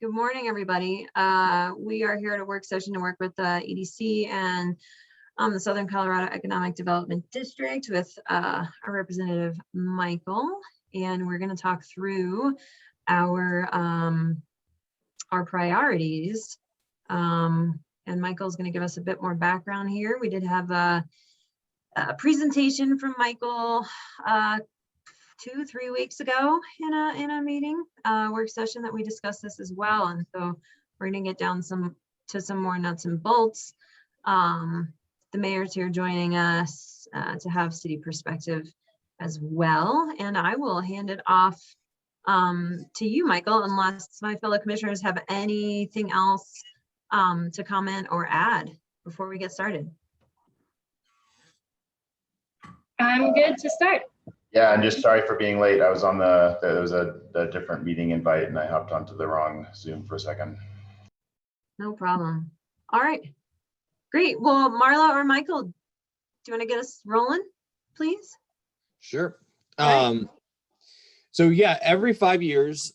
Good morning, everybody. We are here at a work session to work with the EDC and the Southern Colorado Economic Development District with our representative, Michael. And we're going to talk through our priorities. And Michael's going to give us a bit more background here. We did have a presentation from Michael 2-3 weeks ago in a meeting work session that we discussed this as well, and so we're going to get down to some more nuts and bolts. The mayor's here joining us to have city perspective as well, and I will hand it off to you, Michael, unless my fellow commissioners have anything else to comment or add before we get started. I'm good to start. Yeah, and just sorry for being late. I was on there was a different meeting invite and I hopped onto the wrong Zoom for a second. No problem. All right, great. Well, Marla or Michael, do you want to get us rolling, please? Sure. Right. So yeah, every 5 years,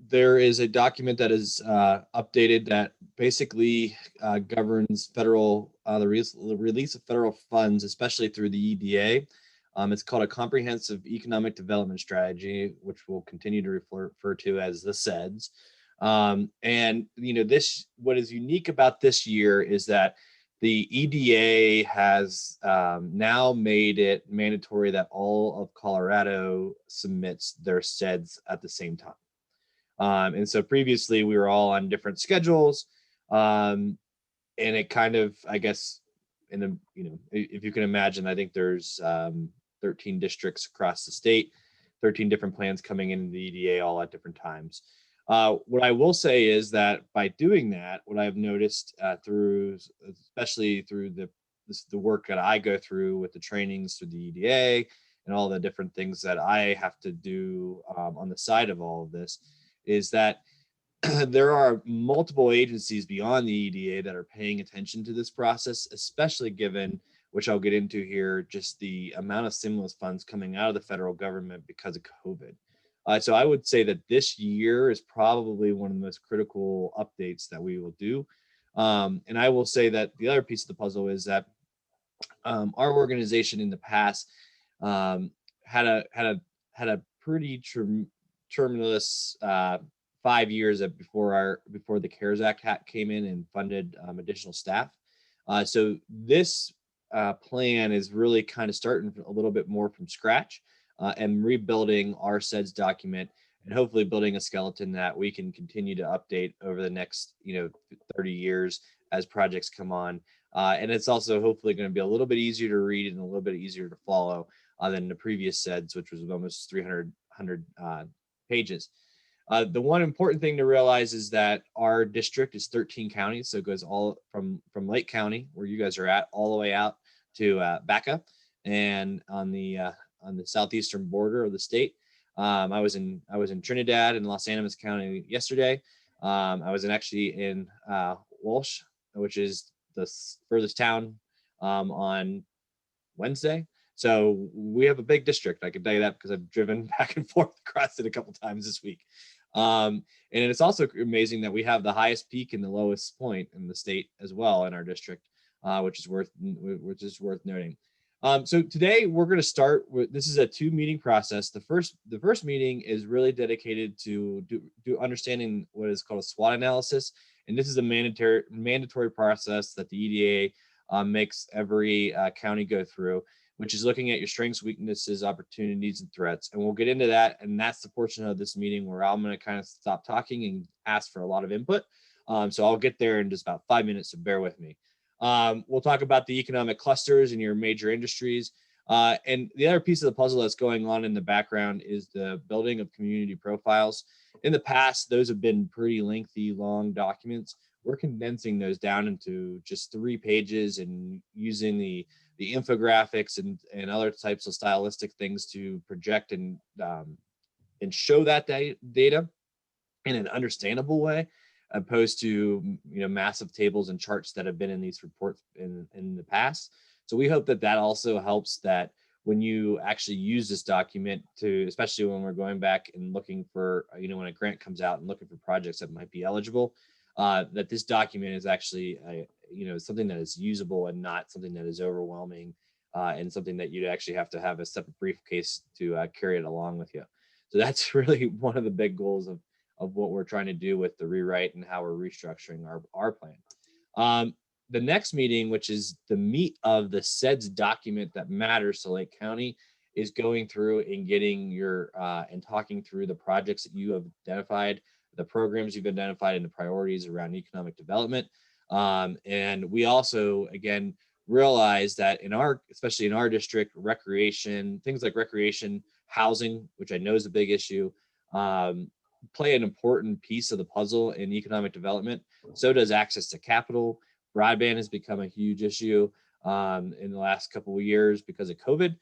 there is a document that is updated that basically governs federal, the release of federal funds, especially through the EDA. It's called a Comprehensive Economic Development Strategy, which we'll continue to refer to as the SCEDDS. And you know, what is unique about this year is that the EDA has now made it mandatory that all of Colorado submits their SCEDDS at the same time. And so previously we were all on different schedules, and it kind of, I guess, if you can imagine, I think there's 13 districts across the state, 13 different plans coming into the EDA all at different times. What I will say is that by doing that, what I've noticed especially through the work that I go through with the trainings through the EDA and all the different things that I have to do on the side of all of this, is that there are multiple agencies beyond the EDA that are paying attention to this process, especially given, which I'll get into here, just the amount of stimulus funds coming out of the federal government because of COVID. So I would say that this year is probably one of the most critical updates that we will do. And I will say that the other piece of the puzzle is that our organization in the past had a pretty tremendous 5 years before the CARES Act came in and funded additional staff. So this plan is really kind of starting a little bit more from scratch and rebuilding our SCEDDS document and hopefully building a skeleton that we can continue to update over the next 30 years as projects come on. And it's also hopefully going to be a little bit easier to read and a little bit easier to follow than the previous SCEDDS, which was almost 300 pages. The one important thing to realize is that our district is 13 counties, so it goes all from Lake County, where you guys are at, all the way out to Baca, and on the southeastern border of the state. I was in Trinidad and Los Animas County yesterday. I was actually in Walsh, which is the furthest town, on Wednesday. So we have a big district. I can tell you that because I've driven back and forth across it a couple times this week. And it's also amazing that we have the highest peak and the lowest point in the state as well in our district, which is worth noting. So today we're going to start with, this is a 2-meeting process. The first meeting is really dedicated to understanding what is called a SWOT analysis, and this is a mandatory process that the EDA makes every county go through, which is looking at your strengths, weaknesses, opportunities, and threats. And we'll get into that. And that's the portion of this meeting where I'm going to kind of stop talking and ask for a lot of input. So I'll get there in just about 5 minutes, so bear with me. We'll talk about the economic clusters in your major industries. And the other piece of the puzzle that's going on in the background is the building of community profiles. In the past, those have been pretty lengthy, long documents. We're condensing those down into just 3 pages and using the infographics and other types of stylistic things to project and show that data in an understandable way, opposed to massive tables and charts that have been in these reports in the past. So we hope that also helps that when you actually use this document to, especially when we're going back and looking for, when a grant comes out and looking for projects that might be eligible, that this document is actually, something that is usable and not something that is overwhelming, and something that you'd actually have to have a separate briefcase to carry it along with you. So that's really one of the big goals of what we're trying to do with the rewrite and how we're restructuring our plan. The next meeting, which is the meat of the SCEDDS document that matters to Lake County, is going through and getting your and talking through the projects that you have identified, the programs you've identified, and the priorities around economic development. And we also, again, realize that especially in our district, recreation, things like recreation, housing, which I know is a big issue, play an important piece of the puzzle in economic development. So does access to capital. Broadband has become a huge issue in the last couple of years because of COVID.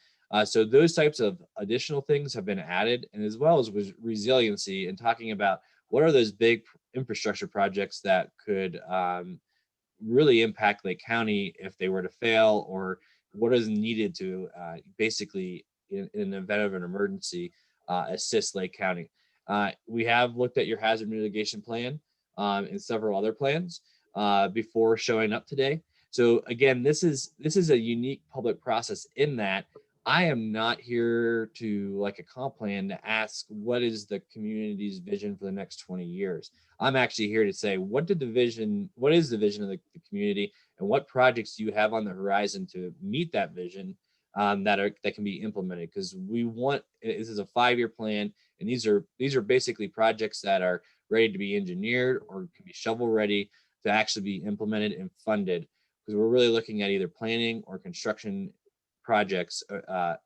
So those types of additional things have been added, and as well as with resiliency and talking about what are those big infrastructure projects that could really impact Lake County if they were to fail, or what is needed to basically, in an event of an emergency, assist Lake County. We have looked at your hazard mitigation plan and several other plans before showing up today. So again, this is a unique public process in that I am not here to, like a comp plan, to ask what is the community's vision for the next 20 years. I'm actually here to say, what is the vision of the community, and what projects do you have on the horizon to meet that vision that can be implemented? Because this is a 5-year plan, and these are basically projects that are ready to be engineered or can be shovel ready to actually be implemented and funded, because we're really looking at either planning or construction projects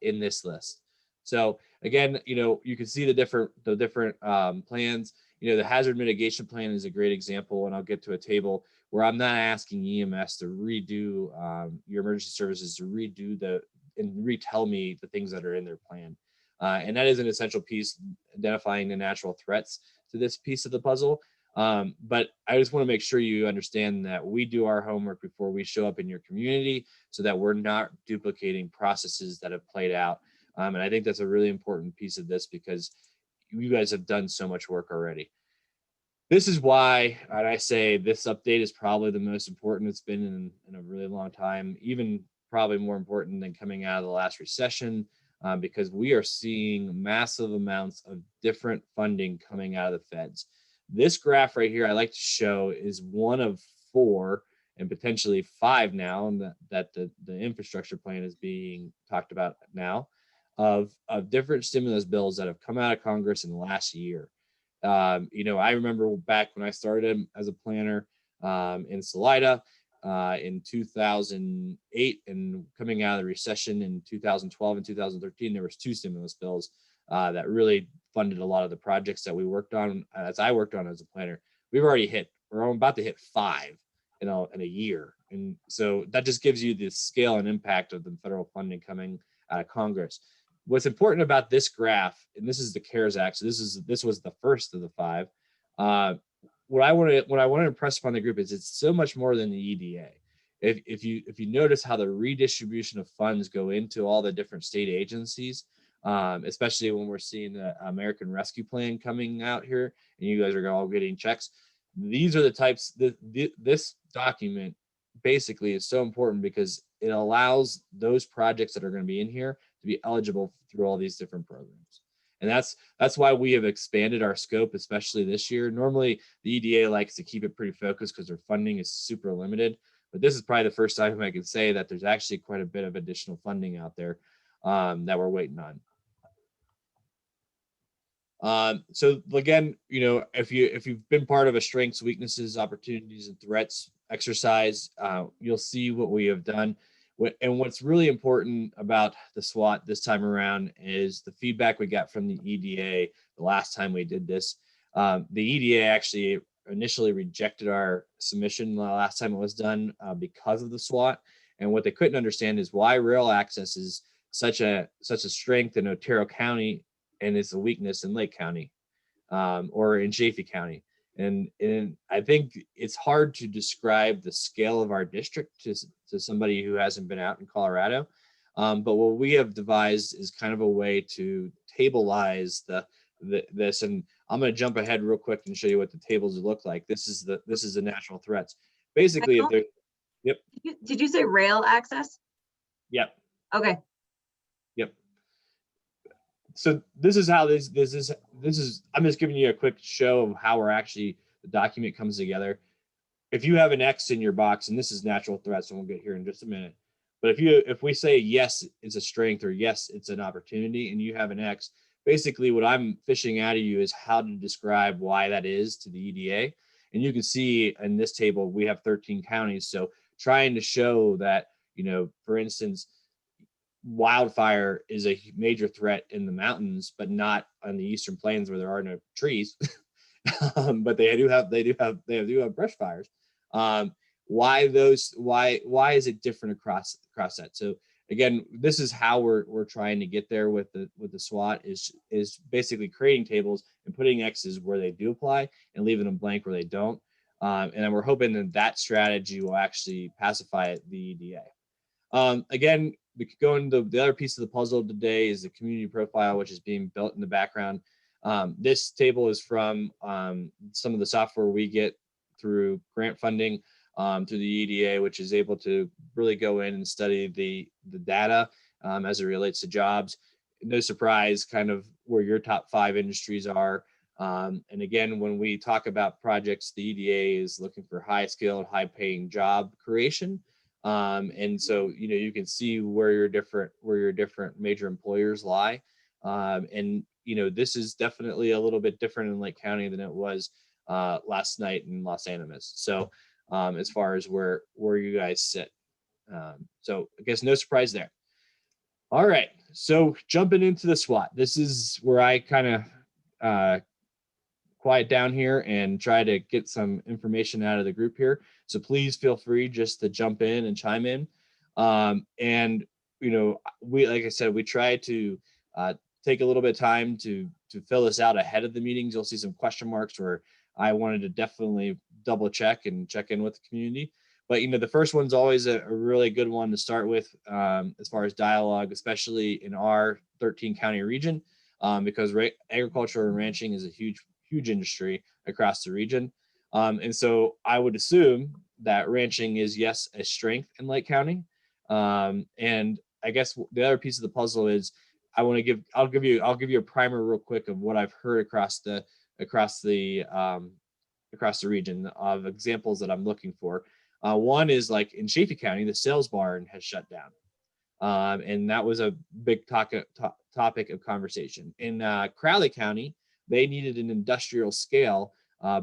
in this list. So again, you can see the different plans. The hazard mitigation plan is a great example, and I'll get to a table where I'm not asking EMS to redo your emergency services to redo and retell me the things that are in their plan. And that is an essential piece, identifying the natural threats to this piece of the puzzle. But I just want to make sure you understand that we do our homework before we show up in your community, so that we're not duplicating processes that have played out. And I think that's a really important piece of this, because you guys have done so much work already. This is why, and I say this update is probably the most important it's been in a really long time, even probably more important than coming out of the last recession, because we are seeing massive amounts of different funding coming out of the feds. This graph right here I like to show is one of 4 and potentially 5 now, and that the infrastructure plan is being talked about now, of different stimulus bills that have come out of Congress in the last year. I remember back when I started as a planner in Salida in 2008, and coming out of the recession in 2012 and 2013, there was 2 stimulus bills that really funded a lot of the projects that we worked on, as I worked on as a planner. We're about to hit 5 in a year. And so that just gives you the scale and impact of the federal funding coming out of Congress. What's important about this graph, and this is the CARES Act, so this was the first of the 5. What I want to impress upon the group is it's so much more than the EDA. If you notice how the redistribution of funds go into all the different state agencies, especially when we're seeing the American Rescue Plan coming out here, and you guys are all getting checks. These are the types this document basically is so important, because it allows those projects that are going to be in here to be eligible through all these different programs. And that's why we have expanded our scope, especially this year. Normally the EDA likes to keep it pretty focused because their funding is super limited, but this is probably the first time I can say that there's actually quite a bit of additional funding out there that we're waiting on. So again, if you've been part of a strengths, weaknesses, opportunities, and threats exercise, you'll see what we have done. And what's really important about the SWOT this time around is the feedback we got from the EDA the last time we did this. The EDA actually initially rejected our submission the last time it was done because of the SWOT. And what they couldn't understand is why rail access is such a strength in Otero County and it's a weakness in Lake County or in Chaffee County. And I think it's hard to describe the scale of our district to somebody who hasn't been out in Colorado. But what we have devised is kind of a way to tablize this. And I'm going to jump ahead real quick and show you what the tables look like. This is the natural threats. Basically, if Michael? they're, Did you say rail access? yep. Okay. Yep. So this is how this is, I'm just giving you a quick show of how the document comes together. If you have an X in your box, and this is natural threats, and we'll get here in just a minute. But if we say, yes, it's a strength, or yes, it's an opportunity, and you have an X, basically what I'm fishing out of you is how to describe why that is to the EDA. And you can see in this table, we have 13 counties. So trying to show that, for instance, wildfire is a major threat in the mountains, but not on the eastern plains where there are no trees. But they do have brush fires. Why is it different across that? So again, this is how we're trying to get there with the SWOT is basically creating tables and putting X's where they do apply and leaving them blank where they don't. And then we're hoping that strategy will actually pacify the EDA. Again, going to the other piece of the puzzle today is the community profile, which is being built in the background. This table is from some of the software we get through grant funding through the EDA, which is able to really go in and study the data as it relates to jobs. No surprise, kind of where your top 5 industries are. And again, when we talk about projects, the EDA is looking for high-skilled, high-paying job creation. And so, you can see where your different major employers lie. And, this is definitely a little bit different in Lake County than it was last night in Los Animas. So as far as where you guys sit. So I guess no surprise there. All right. So jumping into the SWOT, this is where I kind of quiet down here and try to get some information out of the group here. So please feel free just to jump in and chime in. And, like I said, we try to take a little bit of time to fill this out ahead of the meetings. You'll see some question marks where I wanted to definitely double check and check in with the community. But, the first one's always a really good one to start with as far as dialogue, especially in our 13 county region, because agriculture and ranching is a huge industry across the region. And so I would assume that ranching is, yes, a strength in Lake County. And I guess the other piece of the puzzle is I'll give you a primer real quick of what I've heard across the region of examples that I'm looking for. One is like in Chaffee County, the sales barn has shut down. And that was a big topic of conversation. In Crowley County, they needed an industrial scale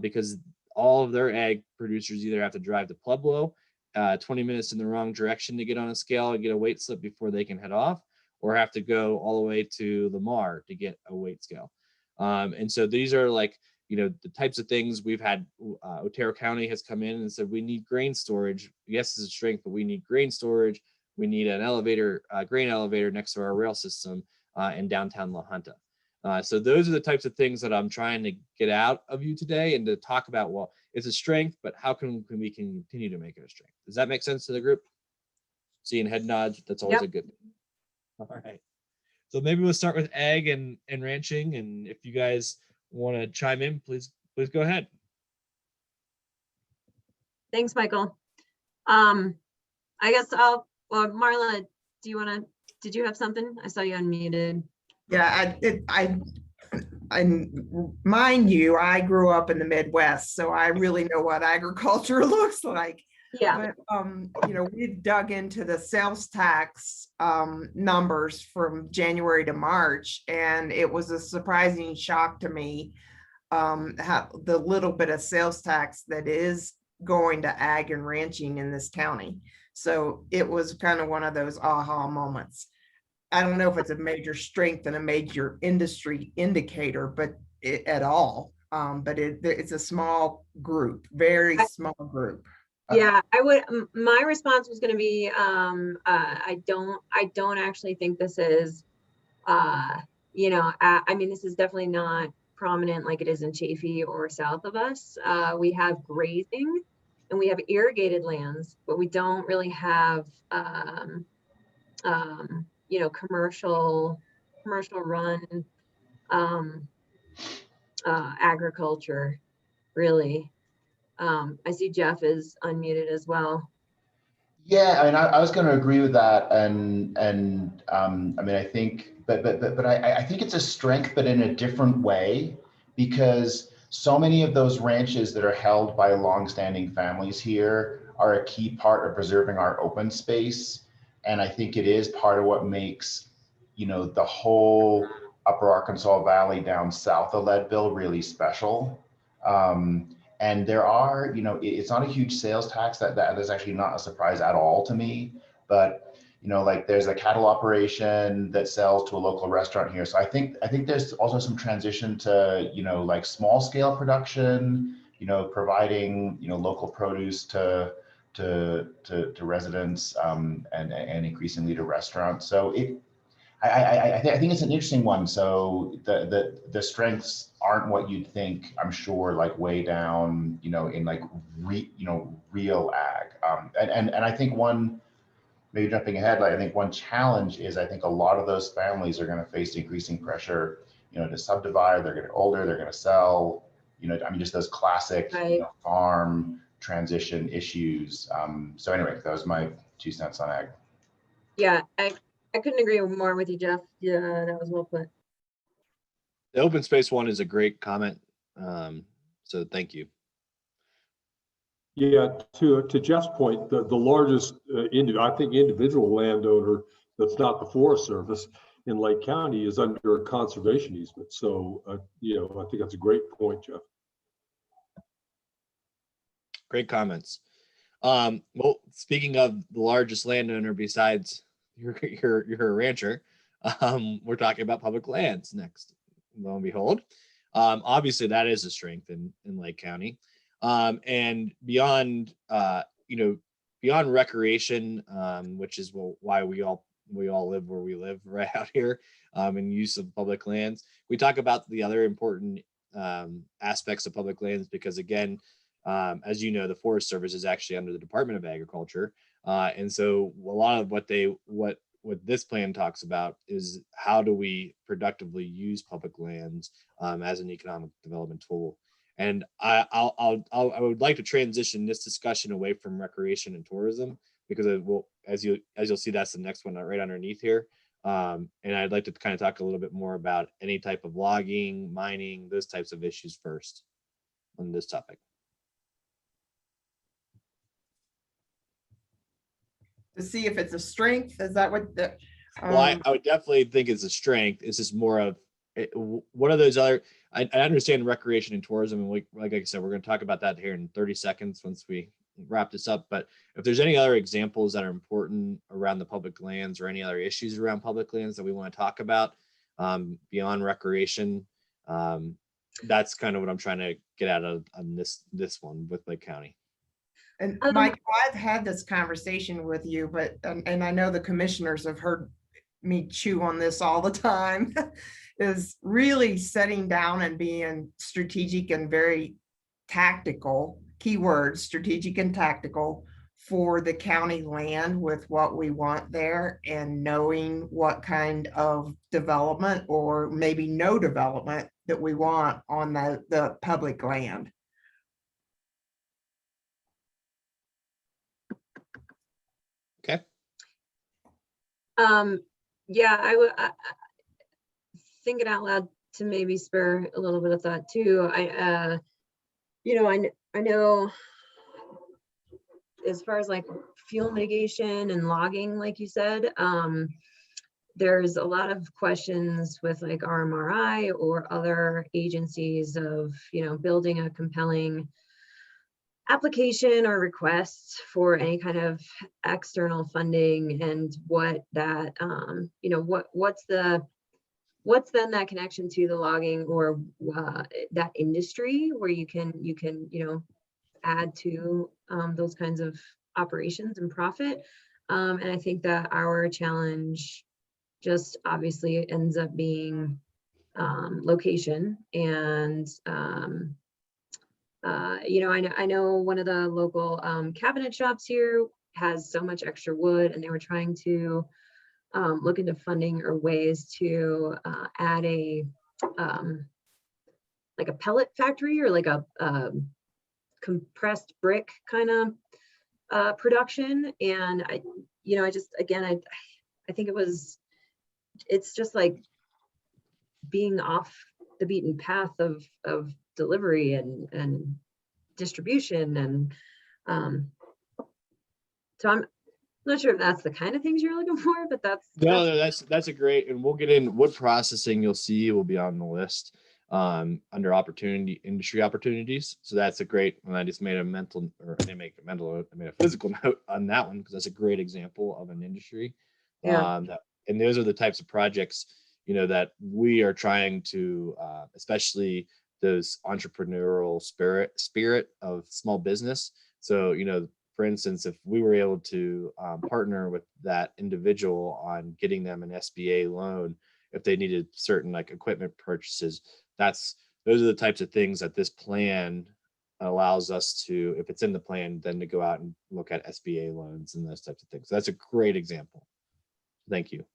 because all of their ag producers either have to drive to Pueblo 20 minutes in the wrong direction to get on a scale and get a weight slip before they can head off, or have to go all the way to Lamar to get a weight scale. And so these are like, the types of things we've had. Otero County has come in and said, we need grain storage. Yes, it's a strength, but we need grain storage. We need an elevator, grain elevator next to our rail system in downtown La Junta. So those are the types of things that I'm trying to get out of you today and to talk about, well, it's a strength, but how can we continue to make it a strength? Does that make sense to the group? Seeing head nods, that's always a good thing. All right. So maybe we'll start with ag and ranching. And if you guys want to chime in, please go ahead. Thanks, Michael. I guess Marla, did you have something? I saw you unmuted. Yeah, I mind you, I grew up in the Midwest, so I really know what agriculture looks like. Yeah. But, we've dug into the sales tax numbers from January to March, and it was a surprising shock to me how the little bit of sales tax that is going to ag and ranching in this county. So it was kind of one of those aha moments. I don't know if it's a major strength and a major industry indicator, but at all. But it's a small group, very small group. Yeah, my response was going to be, I don't actually think this is, I mean, this is definitely not prominent like it is in Chaffee or south of us. We have grazing and we have irrigated lands, but we don't really have you know, commercial run agriculture, really. I see Jeff is unmuted as well. Yeah, I mean, I was going to agree with that, and I mean, I think, but I think it's a strength, but in a different way, because so many of those ranches that are held by longstanding families here are a key part of preserving our open space, and I think it is part of what makes, you know, the whole Upper Arkansas Valley down south of Leadville really special. And there are, you know, it's not a huge sales tax. That is actually not a surprise at all to me. But, you know, like there's a cattle operation that sells to a local restaurant here. So I think there's also some transition to, you know, like small scale production, you know, providing, you know, local produce to residents, and increasingly to restaurants. So I think it's an interesting one. So the strengths aren't what you'd think, I'm sure, like way down, you know, in like real ag. And I think one, maybe jumping ahead, like I think one challenge is I think a lot of those families are going to face increasing pressure, you know, to subdivide. They're getting older. They're going to sell. You know, I mean, just those classic, you know, farm transition issues. So anyway, that was my 2 cents on ag. Yeah, I couldn't agree more with you, Jeff. Yeah, that was well put. The open space one is a great comment. So thank you. Yeah, to Jeff's point, the largest I think individual landowner that's not the Forest Service in Lake County is under a conservation easement. So you know, I think that's a great point, Jeff. Great comments. Well, speaking of the largest landowner besides you're a rancher, we're talking about public lands next. Lo and behold, obviously that is a strength in Lake County, and beyond you know, beyond recreation, which is why we all live where we live right out here, and use of public lands. We talk about the other important aspects of public lands because, again, as you know, the Forest Service is actually under the Department of Agriculture, and so a lot of what this plan talks about is how do we productively use public lands as an economic development tool. And I would like to transition this discussion away from recreation and tourism because it will, as you'll see, that's the next one right underneath here. And I'd like to kind of talk a little bit more about any type of logging, mining, those types of issues first on this topic. To see if it's a strength, is that what the? Well, I would definitely think it's a strength. It's just more of one of those other. I understand recreation and tourism, and like I said, we're going to talk about that here in 30 seconds once we wrap this up. But if there's any other examples that are important around the public lands or any other issues around public lands that we want to talk about beyond recreation, that's kind of what I'm trying to get out of on this one with Lake County. And Mike, I've had this conversation with you, but and I know the commissioners have heard me chew on this all the time, is really setting down and being strategic and very tactical, keywords, strategic and tactical for the county land with what we want there and knowing what kind of development or maybe no development that we want on the public land. Okay. Yeah, I would thinking out loud to maybe spur a little bit of thought too. You know, I know as far as like fuel mitigation and logging, like you said, there's a lot of questions with like RMRI or other agencies of, you know, building a compelling application or request for any kind of external funding and what that, you know, what's then that connection to the logging or that industry where you can, you know, add to those kinds of operations and profit. And I think that our challenge just obviously ends up being location and you know, I know one of the local cabinet shops here has so much extra wood and they were trying to look into funding or ways to add a like a pellet factory or like a compressed brick kind of production. And I just, again, I think it's just like being off the beaten path of delivery and distribution. And so I'm not sure if that's the kind of things you're looking for, but that's a great, and we'll get in wood processing. You'll see will be on the list under industry opportunities. So that's a great, and I just made a mental, or I didn't make a mental, I made a physical note on that one because that's a great example of an industry. Yeah. And those are the types of projects, that we are trying to, especially those entrepreneurial spirit of small business. So, for instance, if we were able to partner with that individual on getting them an SBA loan, if they needed certain like equipment purchases, those are the types of things that this plan allows us to, if it's in the plan, then to go out and look at SBA loans and those types of things. So that's a great example. Thank you.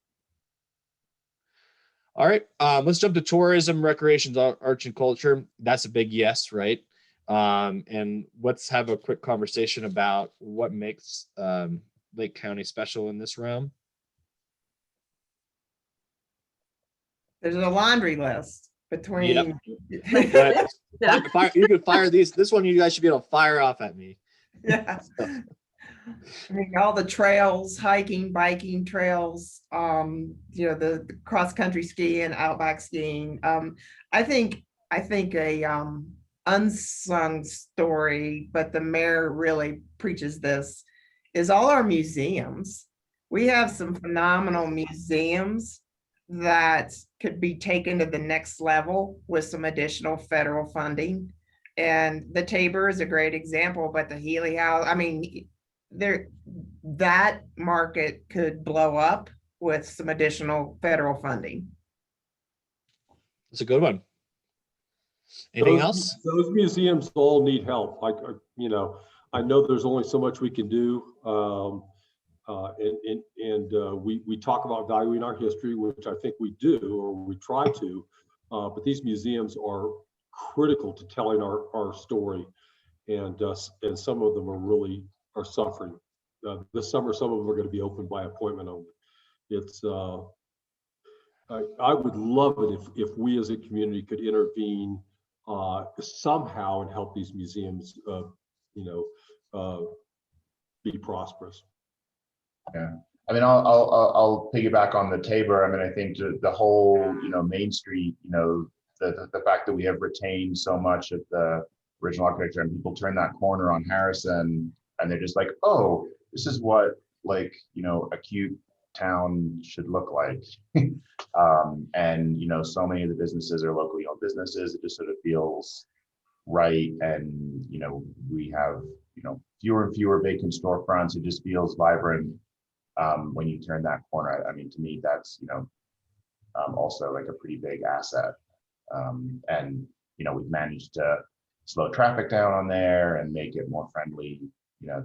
All right, let's jump to tourism, recreation, arts, and culture. That's a big yes, right? And let's have a quick conversation about what makes Lake County special in this realm. There's a laundry list between. Yep. You can fire these. This one you guys should be able to fire off at me. Yeah. I mean, all the trails, hiking, biking trails, the cross-country skiing, outback skiing. I think a unsung story, but the mayor really preaches this, is all our museums. We have some phenomenal museums that could be taken to the next level with some additional federal funding. And the Tabor is a great example, but the Healy House, I mean, that market could blow up with some additional federal funding. That's a good one. Anything else? Those museums all need help. I know there's only so much we can do. We talk about valuing our history, which I think we do, or we try to, but these museums are critical to telling our story. And some of them are suffering. This summer, some of them are going to be open by appointment only. I would love it if we as a community could intervene somehow and help these museums, be prosperous. Yeah, I mean, I'll piggyback on the Tabor. I mean, I think the whole, Main Street, the fact that we have retained so much of the original architecture, and people turn that corner on Harrison and they're just like, oh, this is what a cute town should look like. And so many of the businesses are locally owned businesses. It just sort of feels right. And we have fewer and fewer vacant storefronts. It just feels vibrant when you turn that corner. I mean, to me, that's also like a pretty big asset. And we've managed to slow traffic down on there and make it more friendly,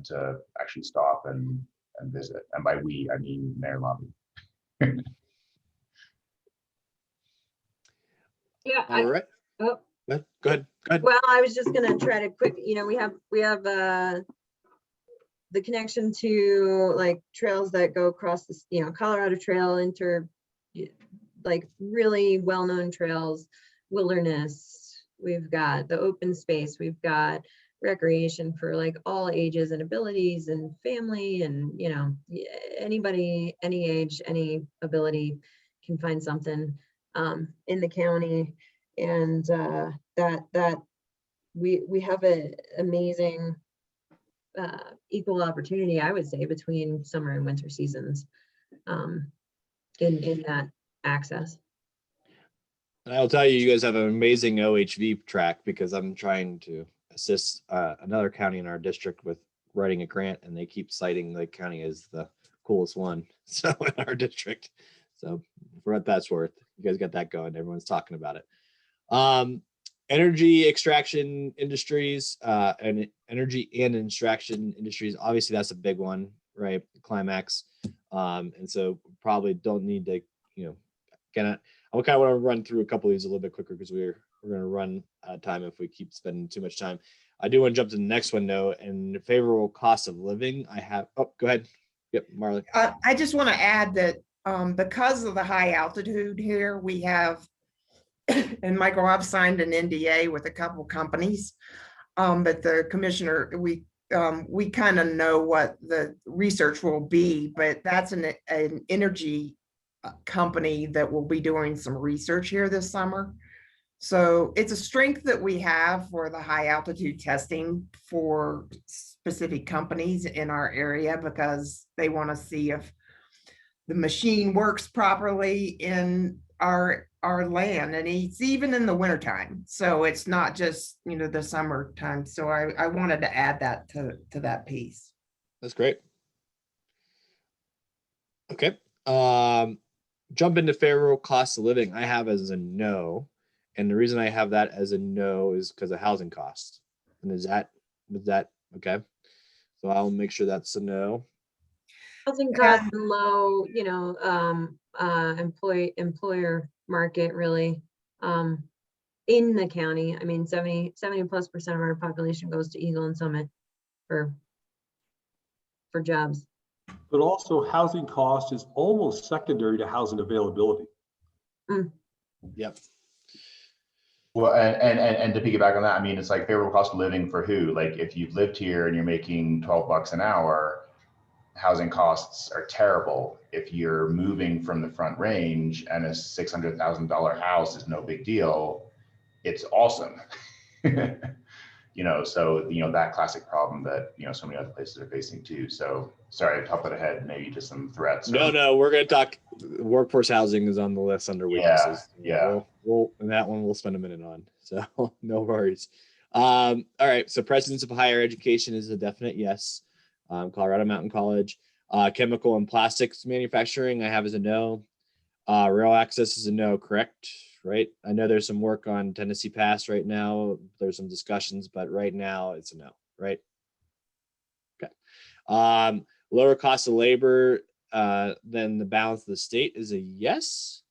to actually stop and visit. And by we, I mean Mayor Lobby. Yeah. All right. Oh. Go ahead. Well, I was just gonna try to quick, we have the connection to like trails that go across this, Colorado Trail, like really well-known trails, wilderness. We've got the open space. We've got recreation for like all ages and abilities and family, and anybody, any age, any ability can find something in the county. And that we have an amazing equal opportunity, I would say, between summer and winter seasons in that access. And I'll tell you, you guys have an amazing OHV track, because I'm trying to assist another county in our district with writing a grant, and they keep citing Lake County as the coolest one so in our district. So for what that's worth, you guys got that going. Everyone's talking about it. Energy extraction industries and energy and extraction industries. Obviously, that's a big one, right? Climax. And so probably don't need to, I kind of want to run through a couple of these a little bit quicker because we're going to run out of time if we keep spending too much time. I do want to jump to the next one though, and favorable cost of living. I have, oh, go ahead. Yep, Marley. I just want to add that because of the high altitude here, we have, and Michael, I've signed an NDA with a couple companies, but the commissioner, we kind of know what the research will be, but that's an energy company that will be doing some research here this summer. So it's a strength that we have for the high altitude testing for specific companies in our area, because they want to see if the machine works properly in our land, and it's even in the wintertime. So it's not just, the summertime. So I wanted to add that to that piece. That's great. Okay. Jump into favorable cost of living. I have as a no. And the reason I have that as a no is because of housing costs. And is that okay? So I'll make sure that's a no. Housing costs low, employer market really, in the county. I mean, 70+% of our population goes to Eagle and Summit for jobs. But also housing cost is almost secondary to housing availability. Yep. Well, and to piggyback on that, I mean, it's like favorable cost of living for who? Like if you've lived here and you're making $12 an hour, housing costs are terrible. If you're moving from the Front Range and a $600,000 house is no big deal, it's awesome. So that classic problem that so many other places are facing too. So sorry to hop it ahead, maybe just some threats. No, we're going to talk. Workforce housing is on the list under weaknesses. Yeah. We'll and that one we'll spend a minute on. So no worries. All right. So precedence of higher education is a definite yes. Colorado Mountain College. Chemical and plastics manufacturing I have as a no. Rail access is a no, correct? Right. I know there's some work on Tennessee Pass right now. There's some discussions, but right now it's a no, right? Okay. Lower cost of labor than the balance of the state is a yes.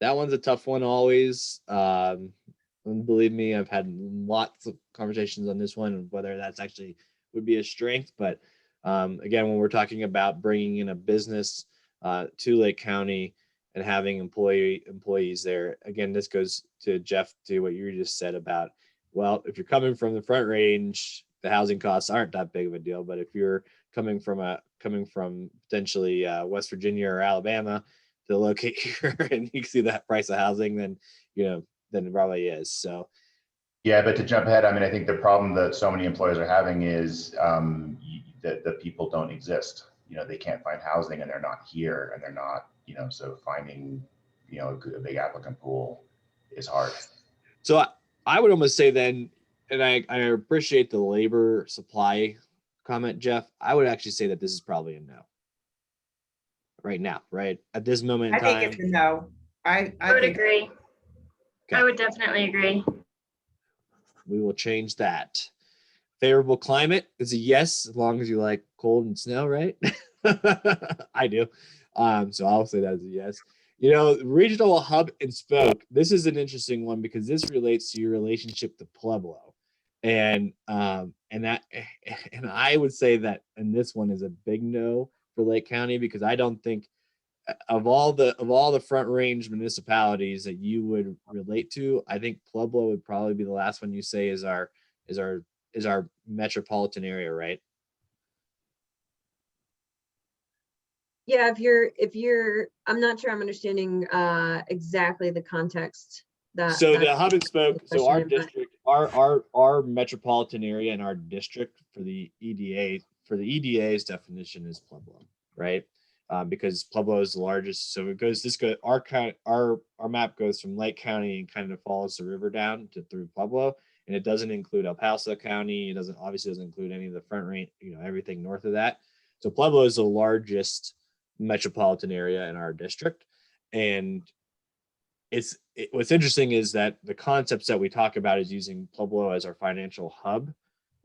That one's a tough one always. Believe me, I've had lots of conversations on this one, whether that's actually would be a strength. But again, when we're talking about bringing in a business to Lake County and having employees there, again, this goes to Jeff, to what you just said about, well, if you're coming from the Front Range, the housing costs aren't that big of a deal. But if you're coming from potentially West Virginia or Alabama to locate here and you see that price of housing, then it probably is. So yeah, but to jump ahead, I mean, I think the problem that so many employers are having is that the people don't exist. They can't find housing and they're not here and they're not, so finding, a big applicant pool is hard. So I would almost say then, and I appreciate the labor supply comment, Jeff. I would actually say that this is probably a no. Right now, right at this moment in time. I think it's a no. I would think agree. Okay. I would definitely agree. We will change that. Favorable climate is a yes, as long as you like cold and snow, right? I do. So I'll say that as a yes. Regional hub and spoke. This is an interesting one because this relates to your relationship to Pueblo, and I would say that, and this one is a big no for Lake County, because I don't think of all the Front Range municipalities that you would relate to, I think Pueblo would probably be the last one you say is our metropolitan area, right? Yeah, if you're, I'm not sure I'm understanding exactly the context. So the hub and spoke, so our question, but- district, our metropolitan area and our district for the EDA's definition is Pueblo, right? Because Pueblo is the largest. So our map goes from Lake County and kind of follows the river down through Pueblo, and it doesn't include El Paso County. It obviously doesn't include any of the Front Range, everything north of that. So Pueblo is the largest metropolitan area in our district, and what's interesting is that the concepts that we talk about is using Pueblo as our financial hub,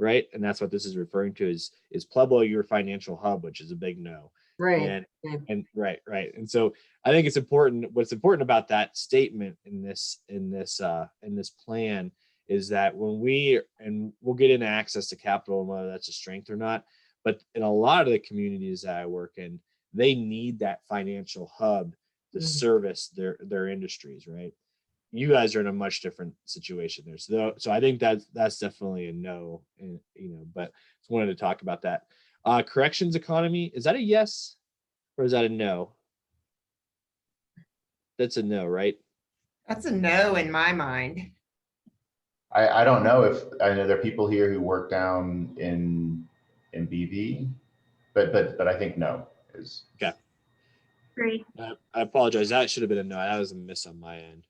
right? And that's what this is referring to is Pueblo your financial hub, which is a big no. Right. And right. And so I think it's important. What's important about that statement in this plan is that we'll get into access to capital and whether that's a strength or not. But in a lot of the communities that I work in, they need that financial hub to service their industries, right? You guys are in a much different situation there. So I think that's definitely a no, and, but just wanted to talk about that. Corrections economy, is that a yes or is that a no? That's a no, right? That's a no in my mind. I don't know if, I know there are people here who work down in BV, but I think no is. Okay. Great. I apologize. That should have been a no. That was a miss on my end.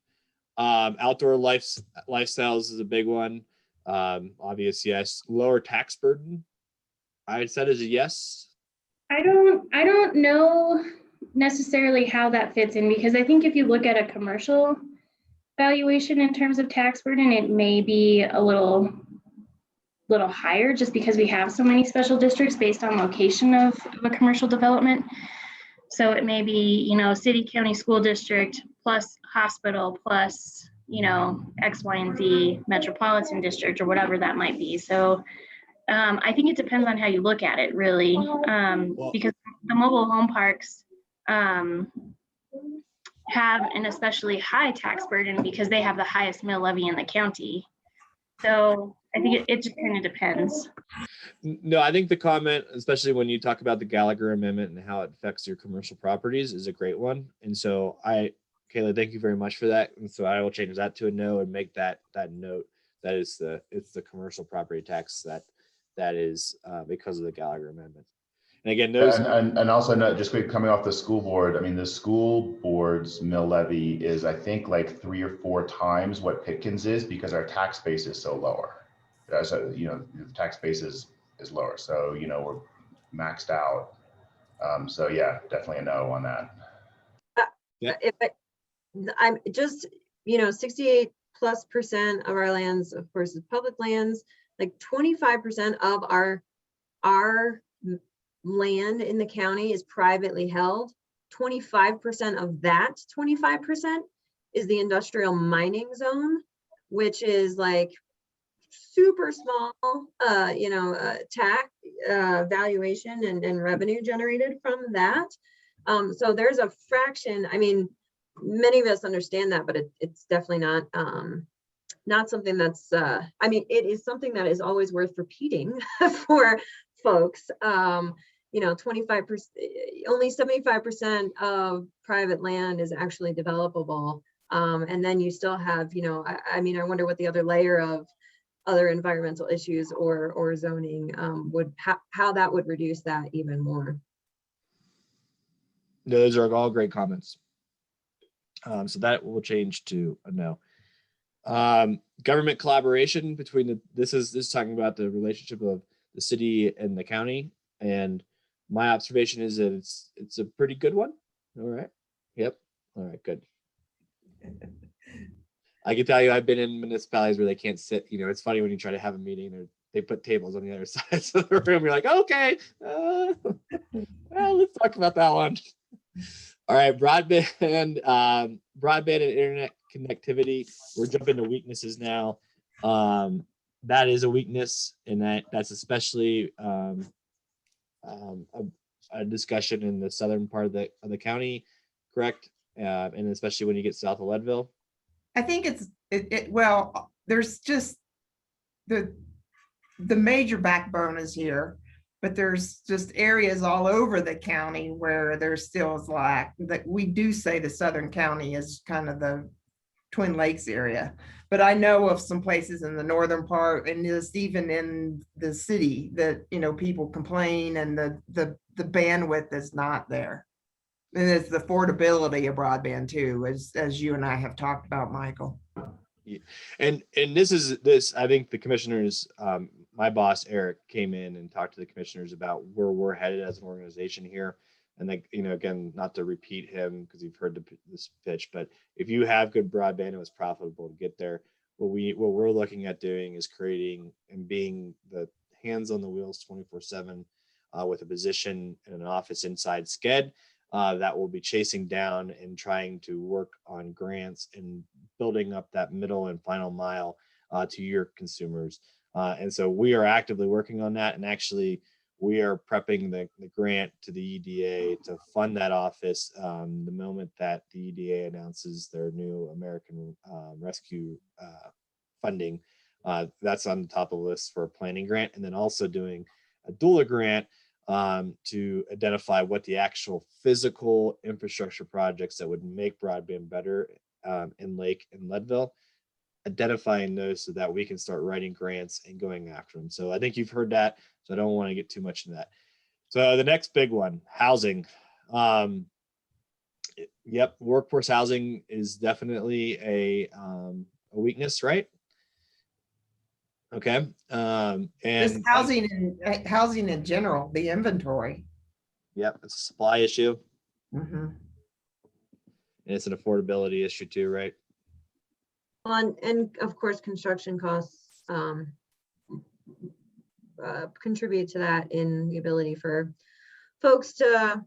Outdoor lifestyles is a big one. Obvious yes. Lower tax burden, I said is a yes. I don't know necessarily how that fits in, because I think if you look at a commercial valuation in terms of tax burden, it may be a little higher just because we have so many special districts based on location of a commercial development. So it may be, city, county, school district plus hospital plus, X, Y, and Z metropolitan district or whatever that might be. So I think it depends on how you look at it, really, because the mobile home parks have an especially high tax burden because they have the highest mill levy in the county. So I think it just kind of depends. No, I think the comment, especially when you talk about the Gallagher Amendment and how it affects your commercial properties, is a great one. And so Kayla, thank you very much for that. And so I will change that to a no and make that note that it's the commercial property tax that is because of the Gallagher Amendment. And again, those and also no, just coming off the school board. I mean, the school board's mill levy is, I think, like 3 or 4 times what Pitkins is because our tax base is so lower. So the tax base is lower. So we're maxed out. So yeah, definitely a no on that. I'm just 68+% of our lands, of course, is public lands. Like 25% of our land in the county is privately held. 25% of that 25% is the industrial mining zone, which is like super small, tax valuation and revenue generated from that. So there's a fraction. I mean, many of us understand that, but it's definitely not something that's. I mean, it is something that is always worth repeating for folks. 25%, only 75% of private land is actually developable. And then you still have, I wonder what the other layer of other environmental issues or zoning how that would reduce that even more. Those are all great comments. So that will change to a no. Government collaboration between this is talking about the relationship of the city and the county, and my observation is that it's a pretty good one. All right. Yep. All right. Good. I can tell you, I've been in municipalities where they can't sit. It's funny when you try to have a meeting or they put tables on the other side of the room. You're like, okay, well, let's talk about that one. All right, broadband and internet connectivity. We're jumping to weaknesses now. That is a weakness, and that's especially a discussion in the southern part of the county, correct? And especially when you get south of Leadville. I think well, there's just the major backbone is here, but there's just areas all over the county where there still is lack. That we do say the southern county is kind of the Twin Lakes area, but I know of some places in the northern part and just even in the city that people complain and the bandwidth is not there. And it's the affordability of broadband too, as you and I have talked about, Michael. Yeah. And this, I think the commissioners, my boss, Eric, came in and talked to the commissioners about where we're headed as an organization here. And again, not to repeat him because you've heard this pitch, but if you have good broadband, it was profitable to get there. What we're looking at doing is creating and being hands on the wheels 24/7 with a position in an office inside SCEDD that will be chasing down and trying to work on grants and building up that middle and final mile to your consumers. And so we are actively working on that. And actually, we are prepping the grant to the EDA to fund that office the moment that the EDA announces their new American Rescue funding. That's on the top of the list for a planning grant, and then also doing a doula grant to identify what the actual physical infrastructure projects that would make broadband better in Lake and Leadville, identifying those so that we can start writing grants and going after them. So I think you've heard that, so I don't want to get too much into that. So the next big one, housing. Yep, workforce housing is definitely a weakness, right? Okay. Just And housing in general, the inventory. yep, it's a supply issue. Mhm. And it's an affordability issue too, right? And of course, construction costs contribute to that in the ability for folks to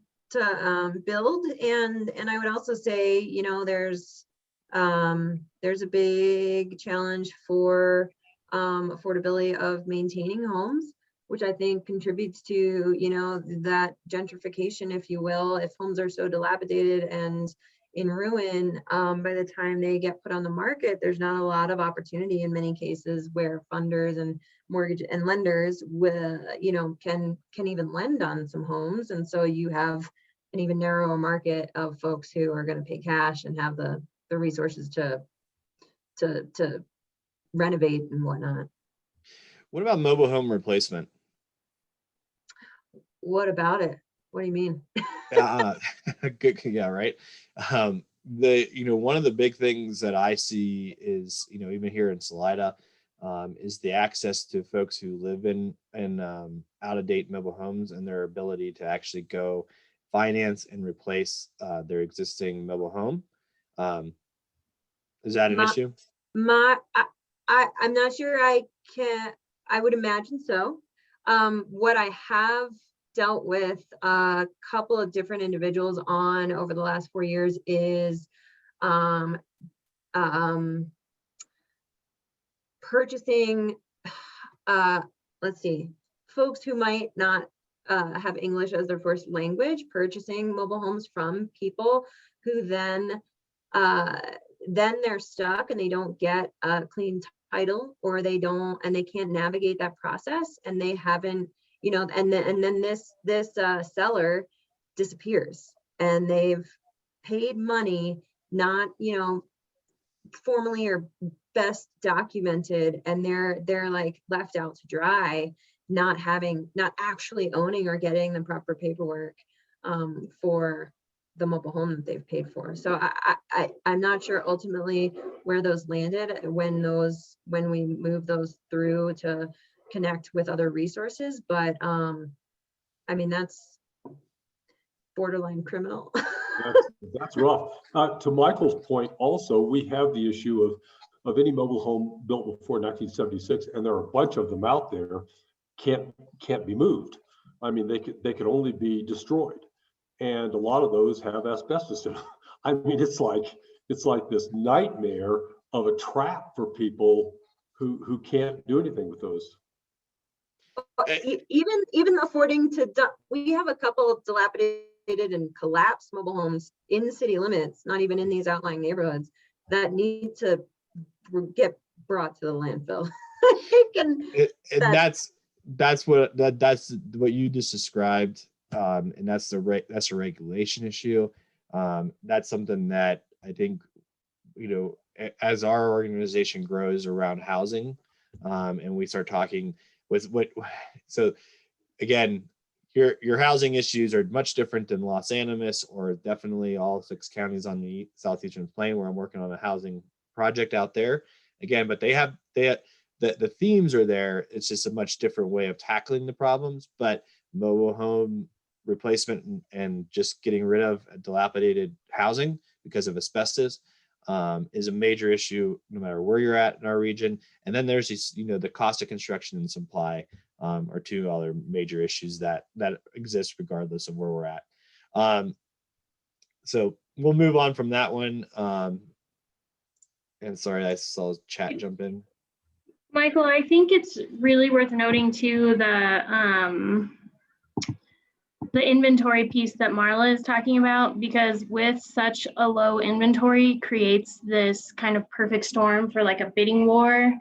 build. And I would also say, you know, there's a big challenge for affordability of maintaining homes, which I think contributes to, you know, that gentrification, if you will. If homes are so dilapidated and in ruin, by the time they get put on the market, there's not a lot of opportunity in many cases where funders and mortgage and lenders will, you know, can even lend on some homes. And so you have an even narrower market of folks who are going to pay cash and have the resources to renovate and whatnot. What about mobile home replacement? What about it? What do you mean? Good, yeah, right. One of the big things that I see is, you know, even here in Salida, is the access to folks who live in out of date mobile homes and their ability to actually go finance and replace their existing mobile home. Is that an issue? I'm not sure I would imagine so. What I have dealt with a couple of different individuals on over the last 4 years is purchasing, let's see, folks who might not have English as their first language, purchasing mobile homes from people who then they're stuck and they don't get a clean title, or they can't navigate that process, and they haven't, you know, and then this seller disappears, and they've paid money not, you know, formally or best documented, and they're like left out to dry, not actually owning or getting the proper paperwork for the mobile home that they've paid for. So I'm not sure ultimately where those landed when we move those through to connect with other resources, but I mean, that's borderline criminal. That's rough. To Michael's point, also, we have the issue of any mobile home built before 1976, and there are a bunch of them out there, can't be moved. I mean, they could only be destroyed, and a lot of those have asbestos in them. I mean, it's like this nightmare of a trap for people who can't do anything with those. Even affording to, we have a couple of dilapidated and collapsed mobile homes in the city limits, not even in these outlying neighborhoods, that need to get brought to the landfill. That's what you just described, and that's a regulation issue. That's something that I think, you know, as our organization grows around housing, and we start talking with so again, your housing issues are much different than Los Animas, or definitely all 6 counties on the southeastern plain, where I'm working on a housing project out there again. But the themes are there. It's just a much different way of tackling the problems. But mobile home replacement and just getting rid of dilapidated housing because of asbestos is a major issue no matter where you're at in our region. And then there's these, you know, the cost of construction and supply. are two other major issues that exist regardless of where we're at. So we'll move on from that one. And sorry, I saw chat jump in. Michael, I think it's really worth noting too the inventory piece that Marla is talking about, because with such a low inventory creates this kind of perfect storm for like a bidding war,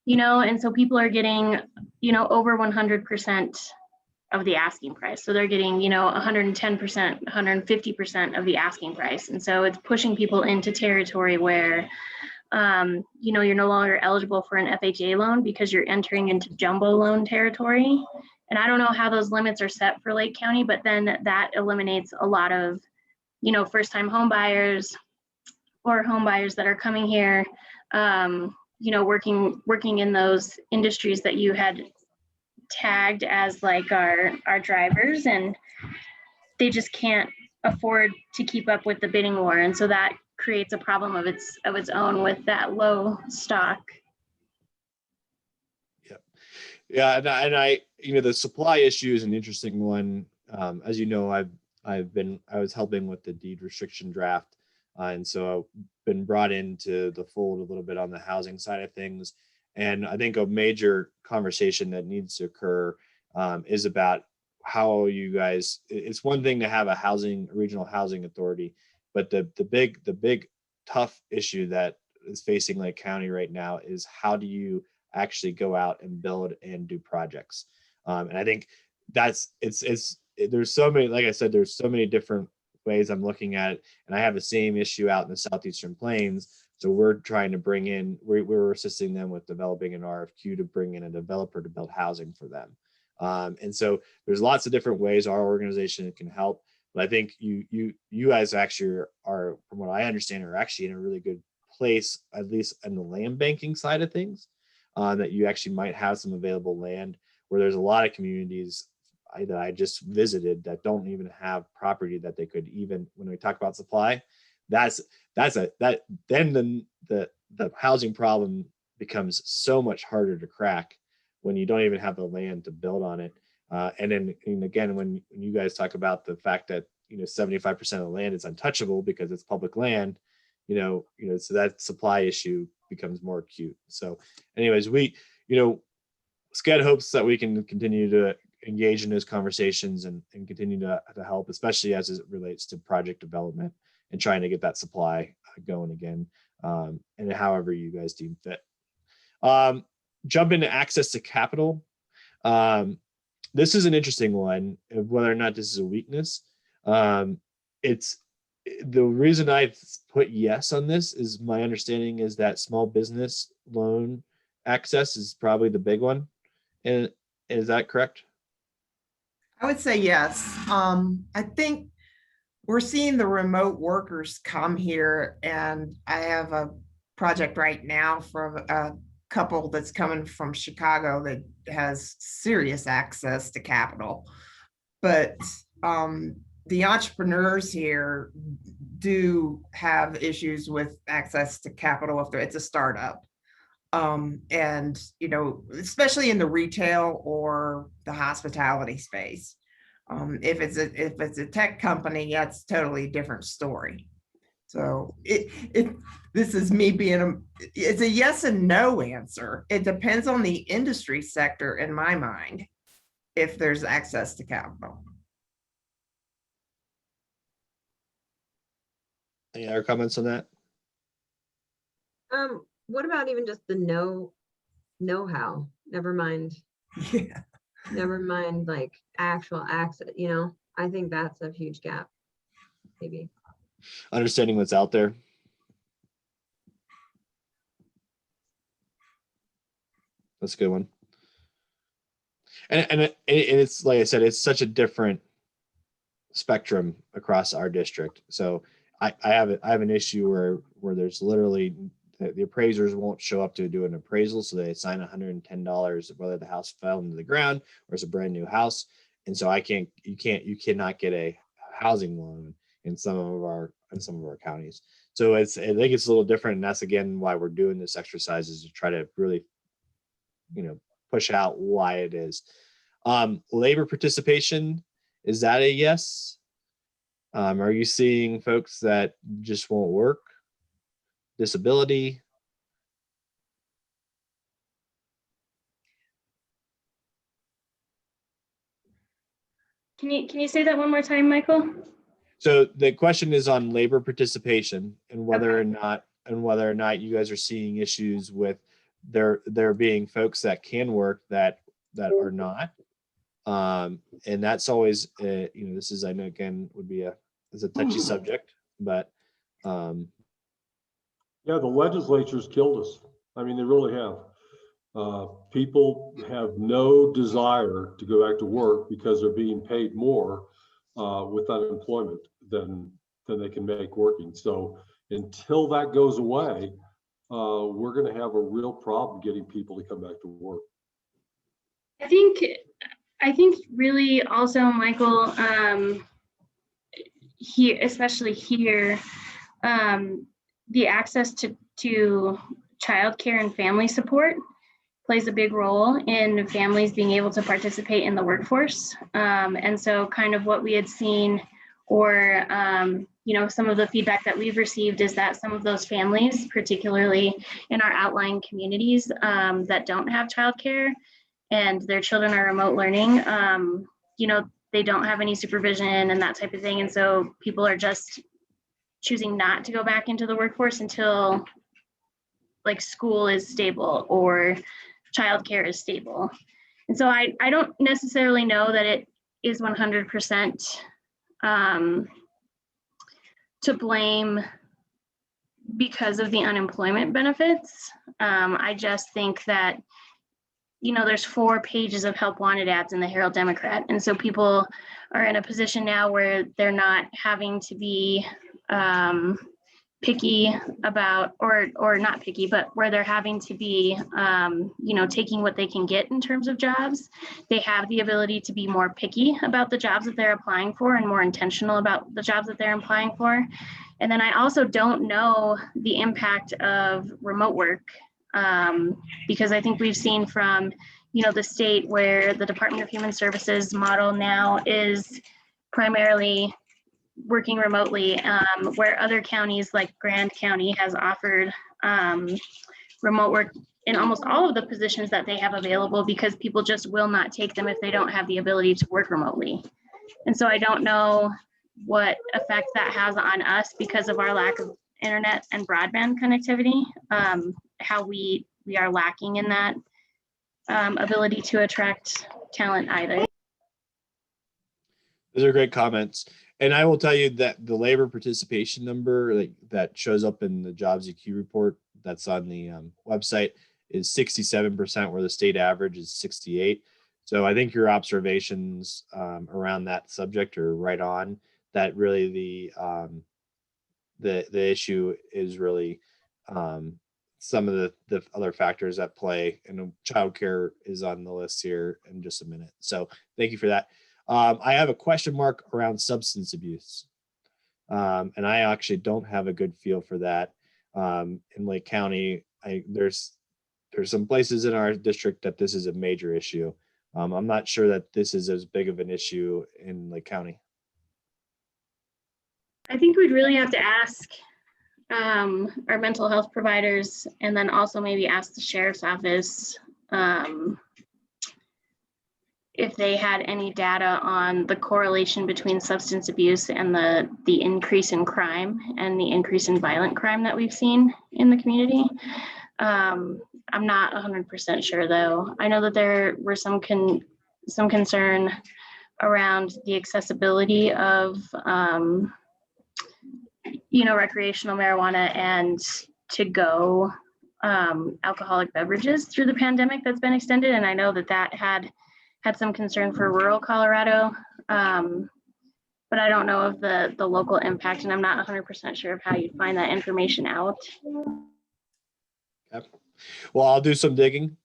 you know, and so people are getting, you know, over 100% of the asking price. So they're getting, you know, 110%, 150% of the asking price. And so it's pushing people into territory where, you know, you're no longer eligible for an FHA loan because you're entering into jumbo loan territory. And I don't know how those limits are set for Lake County, but then that eliminates a lot of, you know, first-time home buyers or home buyers that are coming here, you know, working in those industries that you had tagged as like our drivers, and they just can't afford to keep up with the bidding war. And so that creates a problem of its own with that low stock. Yeah, and I, you know, the supply issue is an interesting one. As you know, I was helping with the deed restriction draft, and so I've been brought into the fold a little bit on the housing side of things. And I think a major conversation that needs to occur is about how you guys. It's one thing to have a regional housing authority, but the big tough issue that is facing Lake County right now is how do you actually go out and build and do projects. And I think there's so many, like I said, there's so many different ways I'm looking at it. And I have the same issue out in the Southeastern Plains. So we're trying to bring in, we're assisting them with developing an RFQ to bring in a developer to build housing for them. And so there's lots of different ways our organization can help. But I think you guys actually are, from what I understand, are actually in a really good place, at least in the land banking side of things. That you actually might have some available land, where there's a lot of communities that I just visited that don't even have property that they could even, when we talk about supply, then the housing problem becomes so much harder to crack when you don't even have the land to build on it. And again, when you guys talk about the fact that, you know, 75% of the land is untouchable because it's public land, so that supply issue becomes more acute. So anyways, SCEDD hopes that we can continue to engage in those conversations and continue to help, especially as it relates to project development and trying to get that supply going again, and however you guys deem fit. Jump into access to capital. This is an interesting one, whether or not this is a weakness. It's the reason I put yes on this is my understanding is that small business loan access is probably the big one. And is that correct? I would say yes. I think we're seeing the remote workers come here, and I have a project right now for a couple that's coming from Chicago that has serious access to capital. But the entrepreneurs here do have issues with access to capital if it's a startup. And, especially in the retail or the hospitality space. If it's a tech company, that's totally different story. So this is me it's a yes and no answer. It depends on the industry sector in my mind, if there's access to capital. Any other comments on that? What about even just the know-how? Never mind. Yeah. Never mind like actual access, I think that's a huge gap. Maybe. Understanding what's out there. That's a good one. And it's like I said, it's such a different spectrum across our district. So I have an issue where there's literally the appraisers won't show up to do an appraisal, so they assign $110 whether the house fell into the ground or it's a brand new house. And so you cannot get a housing loan in some of our counties. So I think it's a little different, and that's again why we're doing this exercise, is to try to really, push out why it is. Labor participation, is that a yes? Are you seeing folks that just won't work? Disability? Can you say that one more time, Michael? So the question is on labor participation and whether or not you guys are seeing issues with there being folks that can work that are not. And that's always this is, I know, again, would be a touchy subject, but Yeah, the legislature's killed us. I mean, they really have. People have no desire to go back to work because they're being paid more with unemployment than they can make working. So until that goes away, we're going to have a real problem getting people to come back to work. I think really also, Michael, here, especially here, the access to childcare and family support plays a big role in families being able to participate in the workforce. And so kind of what we had seen, or some of the feedback that we've received is that some of those families, particularly in our outlying communities that don't have childcare and their children are remote learning, they don't have any supervision and that type of thing. And so people are just choosing not to go back into the workforce until like school is stable or childcare is stable. And so I don't necessarily know that it is 100% to blame because of the unemployment benefits. I just think that, there's 4 pages of help wanted ads in the Herald Democrat. And so people are in a position now where they're not having to be picky about, or not picky, but where they're having to be, taking what they can get in terms of jobs. They have the ability to be more picky about the jobs that they're applying for and more intentional about the jobs that they're applying for. And then I also don't know the impact of remote work, because I think we've seen from, the state where the Department of Human Services model now is primarily working remotely, where other counties like Grand County has offered remote work in almost all of the positions that they have available, because people just will not take them if they don't have the ability to work remotely. And so I don't know what effect that has on us because of our lack of internet and broadband connectivity, how we are lacking in that ability to attract talent either. those are great comments. And I will tell you that the labor participation number that shows up in the Jobs EQ report that's on the website is 67%, where the state average is 68. So I think your observations around that subject are right on. That really the issue is really some of the other factors at play, and childcare is on the list here in just a minute. So thank you for that. I have a question mark around substance abuse. And I actually don't have a good feel for that. In Lake County, there's some places in our district that this is a major issue. I'm not sure that this is as big of an issue in Lake County. I think we'd really have to ask our mental health providers, and then also maybe ask the sheriff's office if they had any data on the correlation between substance abuse and the increase in crime and the increase in violent crime that we've seen in the community. I'm not 100% sure though. I know that there were some concern around the accessibility of recreational marijuana and to-go alcoholic beverages through the pandemic that's been extended. And I know that had some concern for rural Colorado, but I don't know of the local impact, and I'm not 100% sure of how you'd find that information out. Yep. Well, I'll do some digging.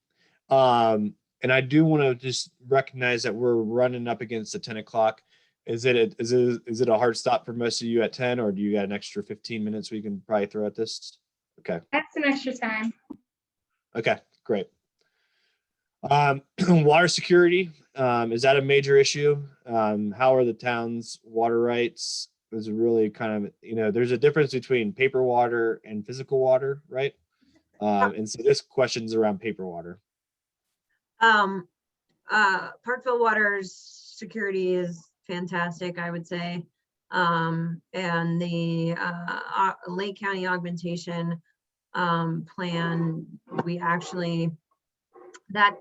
And I do want to just recognize that we're running up against the 10 o'clock. Is it a hard stop for most of you at 10, or do you got an extra 15 minutes we can probably throw at this? Okay. That's some extra time. Okay, great. Water security, is that a major issue? How are the town's water rights? Is it really kind of, there's a difference between paper water and physical water, right? And so this question's around paper water. Parkville Water's security is fantastic, I would say. And the Lake County augmentation plan, we actually, that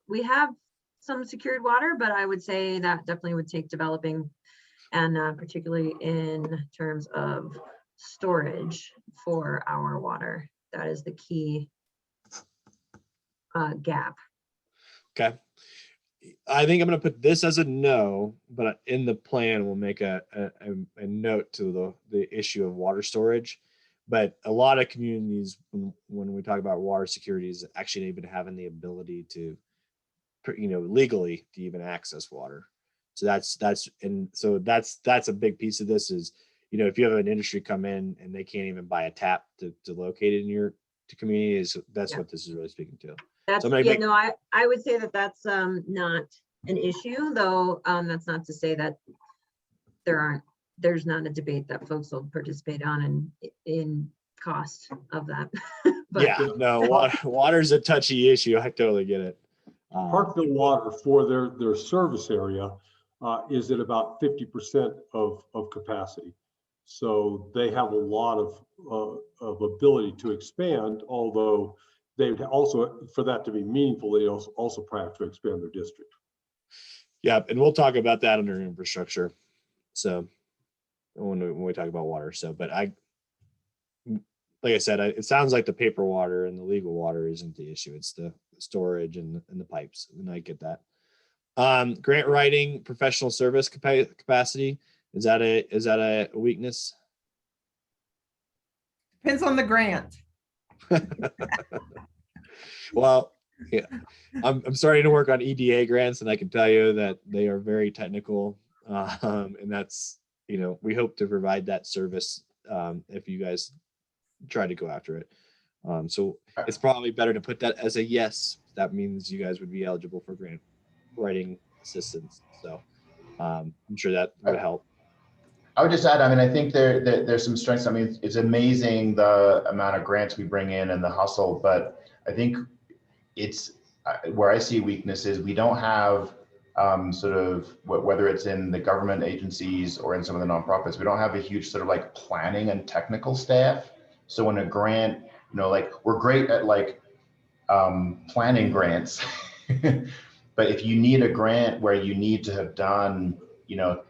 we have some secured water, but I would say that definitely would take developing, and particularly in terms of storage for our water. That is the key gap. Okay. I think I'm going to put this as a no, but in the plan, we'll make a note to the issue of water storage. But a lot of communities, when we talk about water security, is actually even having the ability to, legally to even access water. So that's a big piece of this is, if you have an industry come in and they can't even buy a tap to locate it in your community, that's what this is really speaking to. That's, so I would say that that's not an issue, though. That's not to say that there's not a debate that folks will participate on in cost of that. But yeah, no, water's a touchy issue. I totally get it. Parkville Water for their service area is at about 50% of capacity. So they have a lot of ability to expand, although they would also, for that to be meaningful, they also probably have to expand their district. Yeah, and we'll talk about that under infrastructure. So when we talk about water, but like I said, it sounds like the paper water and the legal water isn't the issue. It's the storage and the pipes, and I get that. Grant writing, professional service capacity, is that a weakness? Depends on the grant. Well, yeah, I'm starting to work on EDA grants, and I can tell you that they are very technical, and that's, we hope to provide that service if you guys try to go after it. So it's probably better to put that as a yes. That means you guys would be eligible for grant writing assistance. So I'm sure that would help. I would just add, I think there's some strengths. It's amazing the amount of grants we bring in and the hustle, but I think it's where I see weakness is we don't have sort of, whether it's in the government agencies or in some of the nonprofits, we don't have a huge sort of like planning and technical staff. So when a grant, we're great at planning grants, but if you need a grant where you need to have done,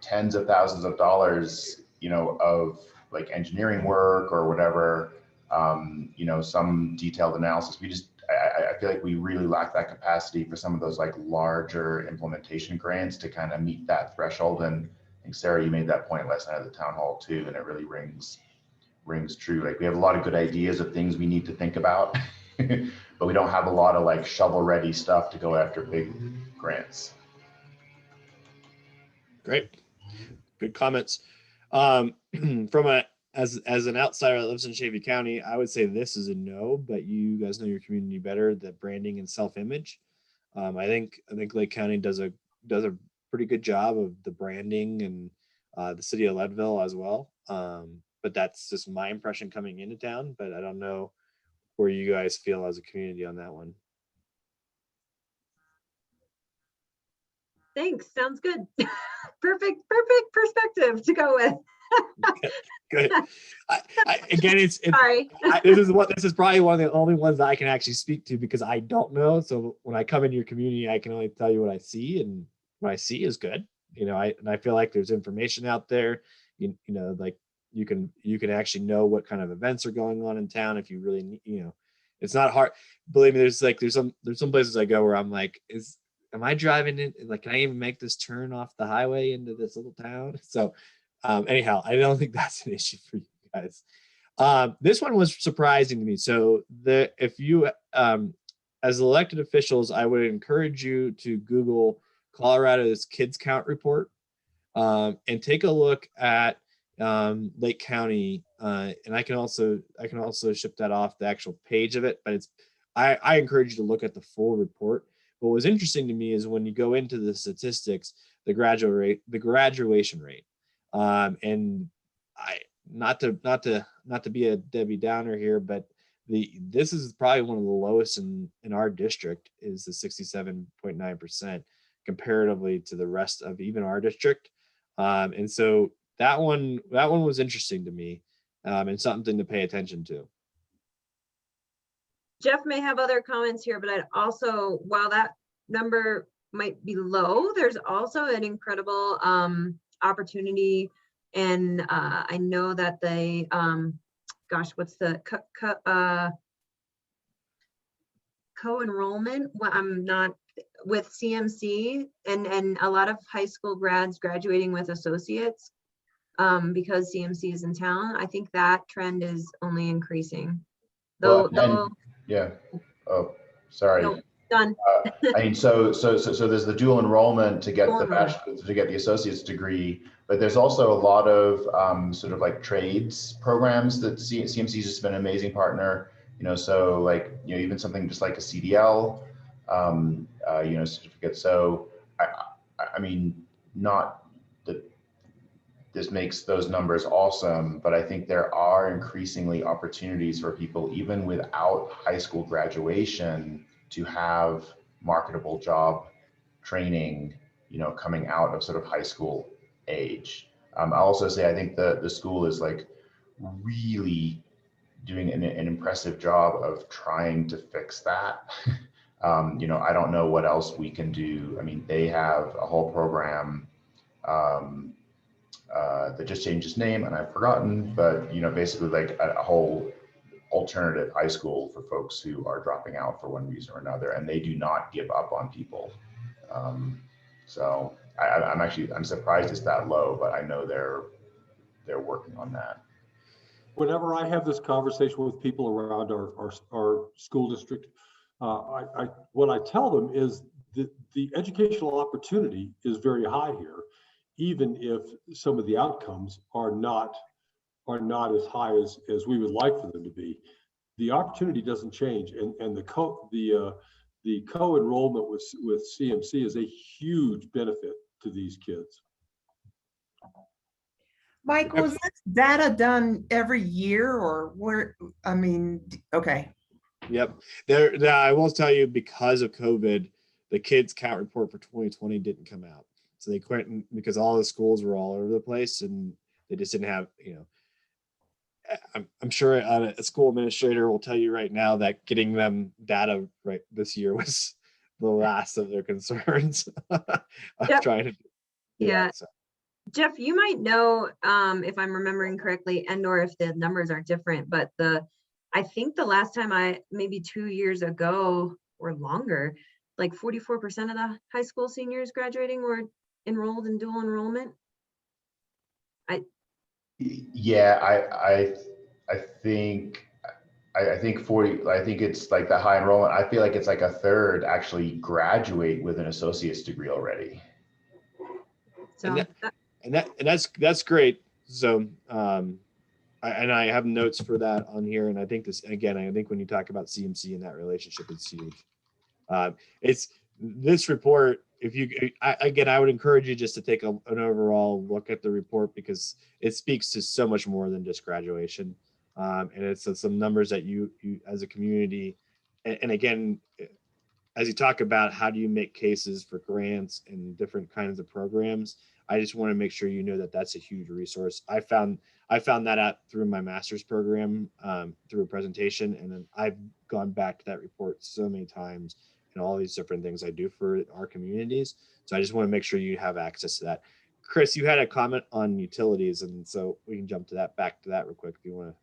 tens of thousands of dollars, of like engineering work or whatever, some detailed analysis, I feel like we really lack that capacity for some of those like larger implementation grants to kind of meet that threshold. And I think, Sarah, you made that point last night at the town hall too, and it really rings true. Like we have a lot of good ideas of things we need to think about, but we don't have a lot of like shovel ready stuff to go after big grants. Great, good comments. As an outsider that lives in Shavy County, I would say this is a no, but you guys know your community better. The branding and self-image. I think Lake County does a pretty good job of the branding, and the city of Leadville as well. But that's just my impression coming into town. But I don't know where you guys feel as a community on that one. thanks, sounds good. Perfect perspective to go with. Good. Again, it's Sorry. This is probably one of the only ones that I can actually speak to because I don't know. So when I come into your community, I can only tell you what I see, and what I see is good. I feel like there's information out there. Like you can actually know what kind of events are going on in town if you really need. It's not hard. Believe me, there's some places I go where I'm like, am I driving in? Like, can I even make this turn off the highway into this little town? So. Anyhow, I don't think that's an issue for you guys. This one was surprising to me. So if you, as elected officials, I would encourage you to Google Colorado's kids count report and take a look at Lake County. And I can also ship that off the actual page of it, but it's I encourage you to look at the full report. What was interesting to me is when you go into the statistics, the graduation rate, and I not to be a Debbie Downer here, but this is probably one of the lowest in our district, is the 67.9% comparatively to the rest of even our district. And so that one was interesting to me, and something to pay attention to. Jeff may have other comments here, but I'd also, while that number might be low, there's also an incredible opportunity. And I know that they, gosh, what's the co-enrollment? Well, I'm not with CMC, and a lot of high school grads graduating with associates because CMC is in town. I think that trend is only increasing. Though, yeah. Oh, sorry. no, done. I mean, so there's the dual enrollment to get the associate's degree, but there's also a lot of sort of like trades programs that CMC's just been an amazing partner. You know, so like, you know, even something just like a CDL, you know, certificate. So I mean, not that this makes those numbers awesome, but I think there are increasingly opportunities for people, even without high school graduation, to have marketable job training, you know, coming out of sort of high school age. I'll also say, I think the school is like really doing an impressive job of trying to fix that. You know, I don't know what else we can do. I mean, they have a whole program that just changed its name and I've forgotten, but, you know, basically like a whole alternative high school for folks who are dropping out for one reason or another, and they do not give up on people. So I'm surprised it's that low, but I know they're working on that. Whenever I have this conversation with people around our school district, what I tell them is that the educational opportunity is very high here, even if some of the outcomes are not as high as we would like for them to be. The opportunity doesn't change, and the co-enrollment with CMC is a huge benefit to these kids. Mike, was this data done every year or where? I mean, okay. Yep. There, I will tell you, because of COVID, the kids count report for 2020 didn't come out. So they couldn't, because all the schools were all over the place and they just didn't have, you know, I'm sure a school administrator will tell you right now that getting them data right this year was the last of their concerns. Trying to. Yeah. So. Jeff, you might know if I'm remembering correctly, and or if the numbers are different, but I think the last time maybe 2 years ago or longer, like 44% of the high school seniors graduating were enrolled in dual enrollment. Yeah, I think 40, I think it's like the high enrollment. I feel like it's like a third actually graduate with an associate's degree already. So that's great. So I have notes for that on here, and I think this again. I think when you talk about CMC and that relationship, it's huge. It's this report. If you I would encourage you just to take an overall look at the report, because it speaks to so much more than just graduation, and it's some numbers that you as a community, and again, as you talk about how do you make cases for grants and different kinds of programs, I just want to make sure you know that that's a huge resource. I found that out through my master's program, through a presentation, and then I've gone back to that report so many times and all these different things I do for our communities. So I just want to make sure you have access to that. Chris, you had a comment on utilities, and so we can jump to that, back to that real quick if you want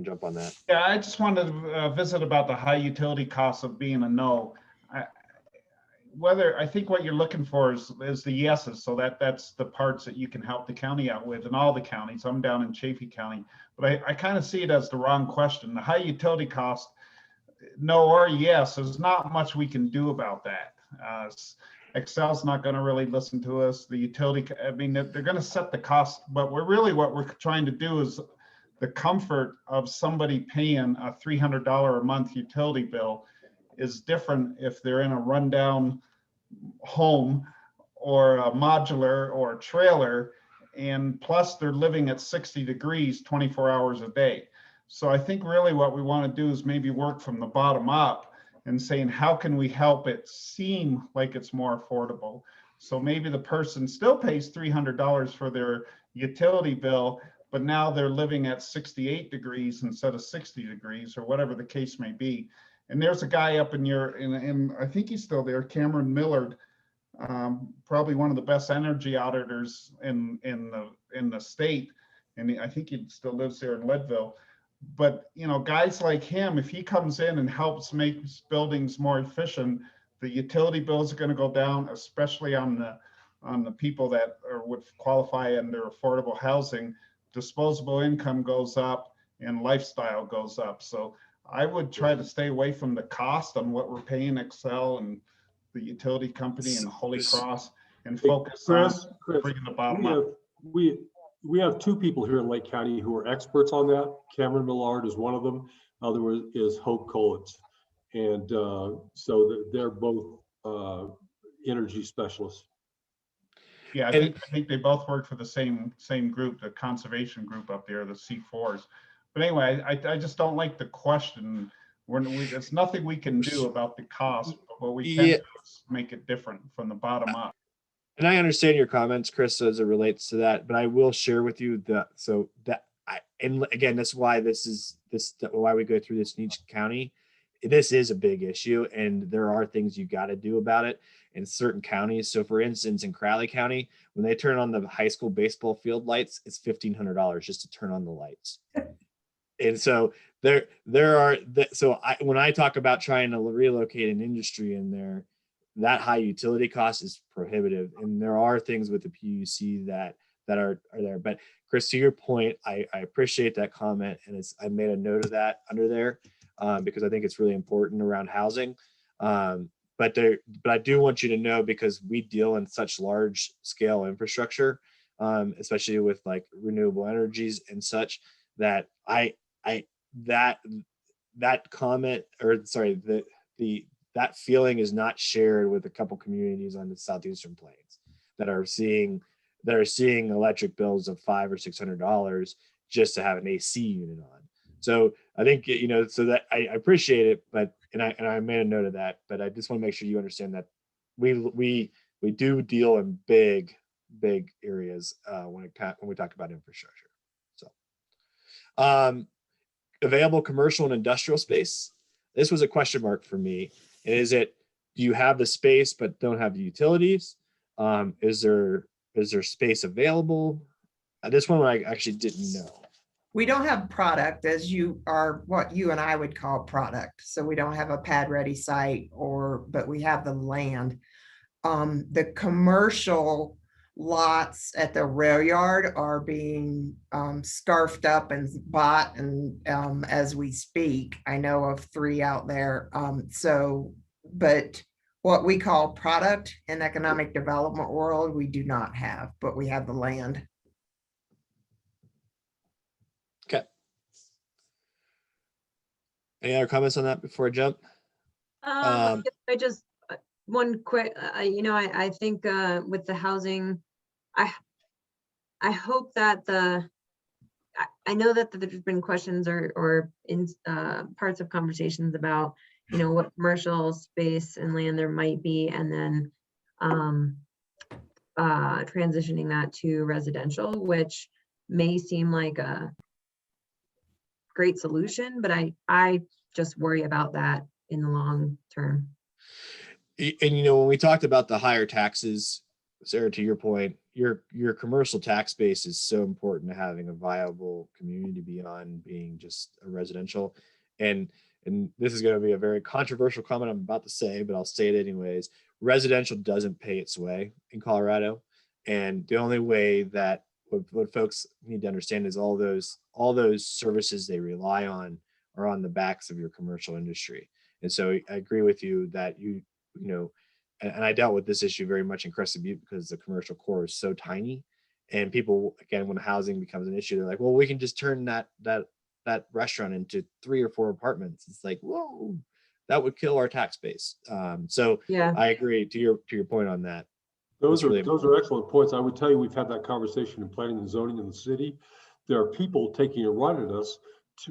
to jump on that. Yeah, I just wanted to visit about the high utility costs of being a no. I think what you're looking for is the yeses, so that's the parts that you can help the county out with, and all the counties. I'm down in Chaffey County, but I kind of see it as the wrong question. The high utility cost, no or yes, there's not much we can do about that. Excel's not going to really listen to us. The utility, I mean, they're going to set the cost, but what we're trying to do is the comfort of somebody paying a $300 a month utility bill is different if they're in a rundown home or a modular or a trailer, and plus they're living at 60 degrees 24 hours a day. So I think really what we want to do is maybe work from the bottom up and saying, how can we help it seem like it's more affordable? So maybe the person still pays $300 for their utility bill, but now they're living at 68 degrees instead of 60 degrees, or whatever the case may be. And there's a guy up in and I think he's still there, Cameron Millard, probably one of the best energy auditors in the state. And I think he still lives there in Leadville. But, you know, guys like him, if he comes in and helps make buildings more efficient, the utility bills are going to go down, especially on the people that would qualify under affordable housing. Disposable income goes up and lifestyle goes up. So I would try to stay away from the cost on what we're paying Excel and the utility company and Holy Cross, and focus on bringing the bottom up. We have two people here in Lake County who are experts on that. Cameron Millard is one of them. Other is Hope Collins. And so they're both energy specialists. Yeah, I think they both work for the same group, the conservation group up there, the C4s. But anyway, I just don't like the question. There's nothing we can do about the cost, but what we can do is make it different from the bottom up. And I understand your comments, Chris, as it relates to that, but I will share with you and again, that's why why we go through this in each county. This is a big issue, and there are things you got to do about it in certain counties. So for instance, in Crowley County, when they turn on the high school baseball field lights, it's $1,500 just to turn on the lights. And so when I talk about trying to relocate an industry in there, that high utility cost is prohibitive. And there are things with the PUC that are there. But Chris, to your point, I appreciate that comment. And I made a note of that under there because I think it's really important around housing. But I do want you to know, because we deal in such large scale infrastructure, especially with like renewable energies and such, that that comment, or sorry, that feeling is not shared with a couple communities on the southeastern plains that are seeing electric bills of $500 or $600 just to have an AC unit on. So I think, you know, so that I appreciate it, but and I made a note of that, but I just want to make sure you understand that we do deal in big areas when we talk about infrastructure. So available commercial and industrial space. This was a question mark for me. And is it, do you have the space but don't have the utilities? Is there space available? This one I actually didn't know. We don't have product, as you are what you and I would call product. So we don't have a pad ready site, but we have the land. The commercial lots at the rail yard are being scarfed up and bought, and as we speak, I know of 3 out there. But what we call product in economic development world, we do not have, but we have the land. Okay. Any other comments on that before I jump? I just one quick, I think with the housing, I hope that I know that there's been questions or in parts of conversations about, you know, what commercial space and land there might be, and then transitioning that to residential, which may seem like a great solution, but I just worry about that in the long term. And you know, when we talked about the higher taxes, Sarah, to your point, your commercial tax base is so important to having a viable community beyond being just a residential. And this is going to be a very controversial comment I'm about to say, but I'll say it anyways. Residential doesn't pay its way in Colorado, and the only way that what folks need to understand is all those services they rely on are on the backs of your commercial industry. And so I agree with you that you know, and I dealt with this issue very much in Crescent Butte because the commercial core is so tiny, and people, again, when housing becomes an issue, they're like, well, we can just turn that restaurant into 3 or 4 apartments. It's like, whoa, that would kill our tax base. So Yeah. I agree to your point on that. Those That's really are excellent points. I would tell you, we've had that conversation in planning and zoning in the city. There are people taking a run at us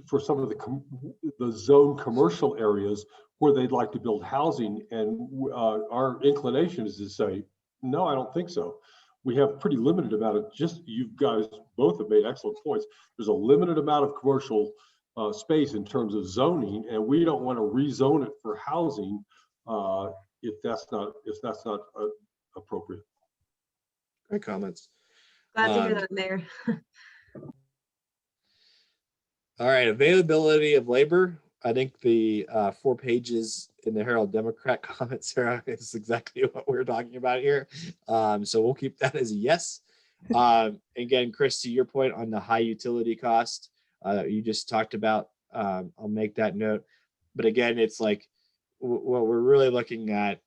for some of the zone commercial areas where they'd like to build housing, and our inclination is to say, no, I don't think so. We have pretty limited amount of, just, you guys both have made excellent points. There's a limited amount of commercial space in terms of zoning, and we don't want to rezone it for housing if that's not appropriate. Great comments. Glad to hear that, Mayor. All right, availability of labor. I think the 4 pages in the Herald Democrat comment, Sarah, is exactly what we're talking about here. So we'll keep that as a yes. Again, Chris, to your point on the high utility cost you just talked about, I'll make that note. But again, it's like what we're really looking at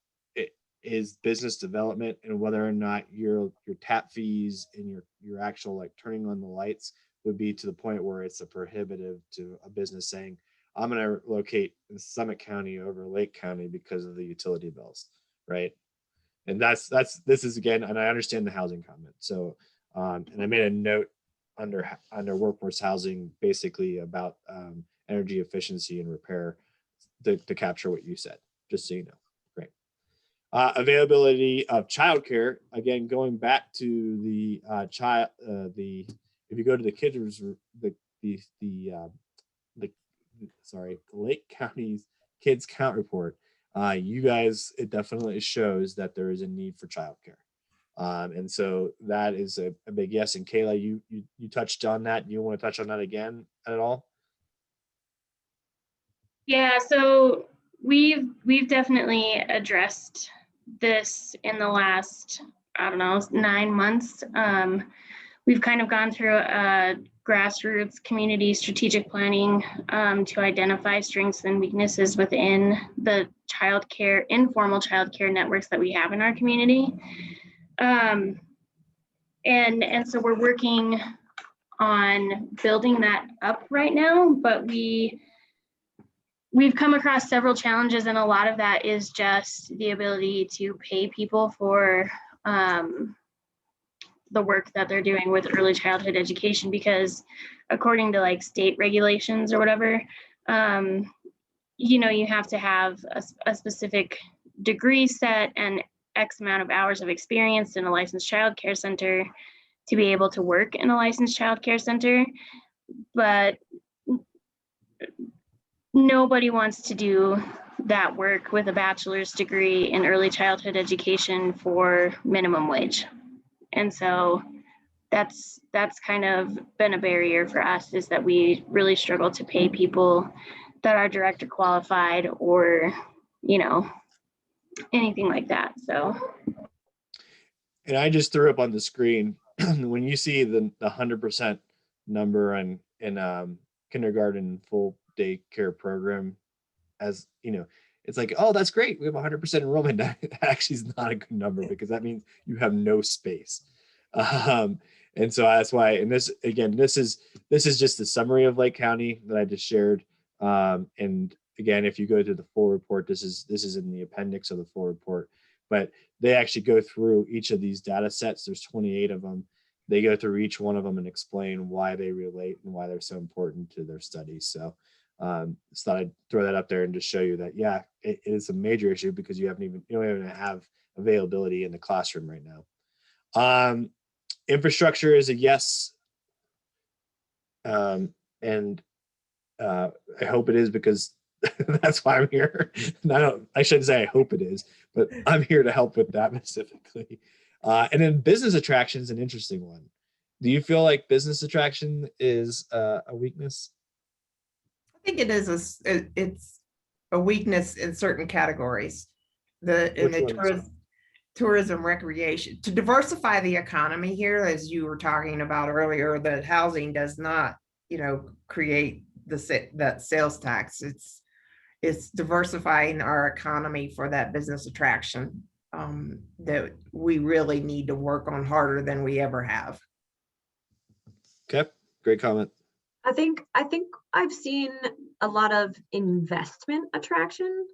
is business development, and whether or not your tap fees and your actual like turning on the lights would be to the point where it's a prohibitive to a business saying, I'm going to locate in Summit County over Lake County because of the utility bills, right? And this is again, and I understand the housing comment. So, and I made a note under workforce housing, basically about energy efficiency and repair to capture what you said, just so you know. Great. Availability of childcare, again, going back to the if you go to the kids, the Lake County's kids count report, you guys, it definitely shows that there is a need for childcare. And so that is a big yes. And Kayla, you touched on that. You want to touch on that again at all? Yeah, so we've definitely addressed this in the last, I don't know, 9 months. We've kind of gone through a grassroots community strategic planning to identify strengths and weaknesses within the informal childcare networks that we have in our community. And so we're working on building that up right now, but we've come across several challenges, and a lot of that is just the ability to pay people for the work that they're doing with early childhood education, because according to like state regulations or whatever, you have to have a specific degree set and X amount of hours of experience in a licensed child care center to be able to work in a licensed child care center. But nobody wants to do that work with a bachelor's degree in early childhood education for minimum wage. And so that's kind of been a barrier for us, is that we really struggle to pay people that are director qualified or, anything like that. So. And I just threw up on the screen when you see the 100% number in kindergarten full day care program, as it's like, oh, that's great, we have 100% enrollment. That actually is not a good number, because that means you have no space. And so that's why, and this is just the summary of Lake County that I just shared. And again, if you go to the full report, this is in the appendix of the full report, but they actually go through each of these data sets. There's 28 of them. They go through each one of them and explain why they relate and why they're so important to their studies. So just thought I'd throw that up there and just show you that, yeah, it is a major issue, because you don't even have availability in the classroom right now. Infrastructure is a yes. And I hope it is, because that's why I'm here. And I shouldn't say I hope it is, but I'm here to help with that specifically. And then business attraction is an interesting one. Do you feel like business attraction is a weakness? I think it is it's a weakness in certain categories. Tourism, recreation, to diversify the economy here, as you were talking about earlier, that housing does not, create that sales tax. It's diversifying our economy for that business attraction that we really need to work on harder than we ever have. Okay, great comment. I think I've seen a lot of investment attraction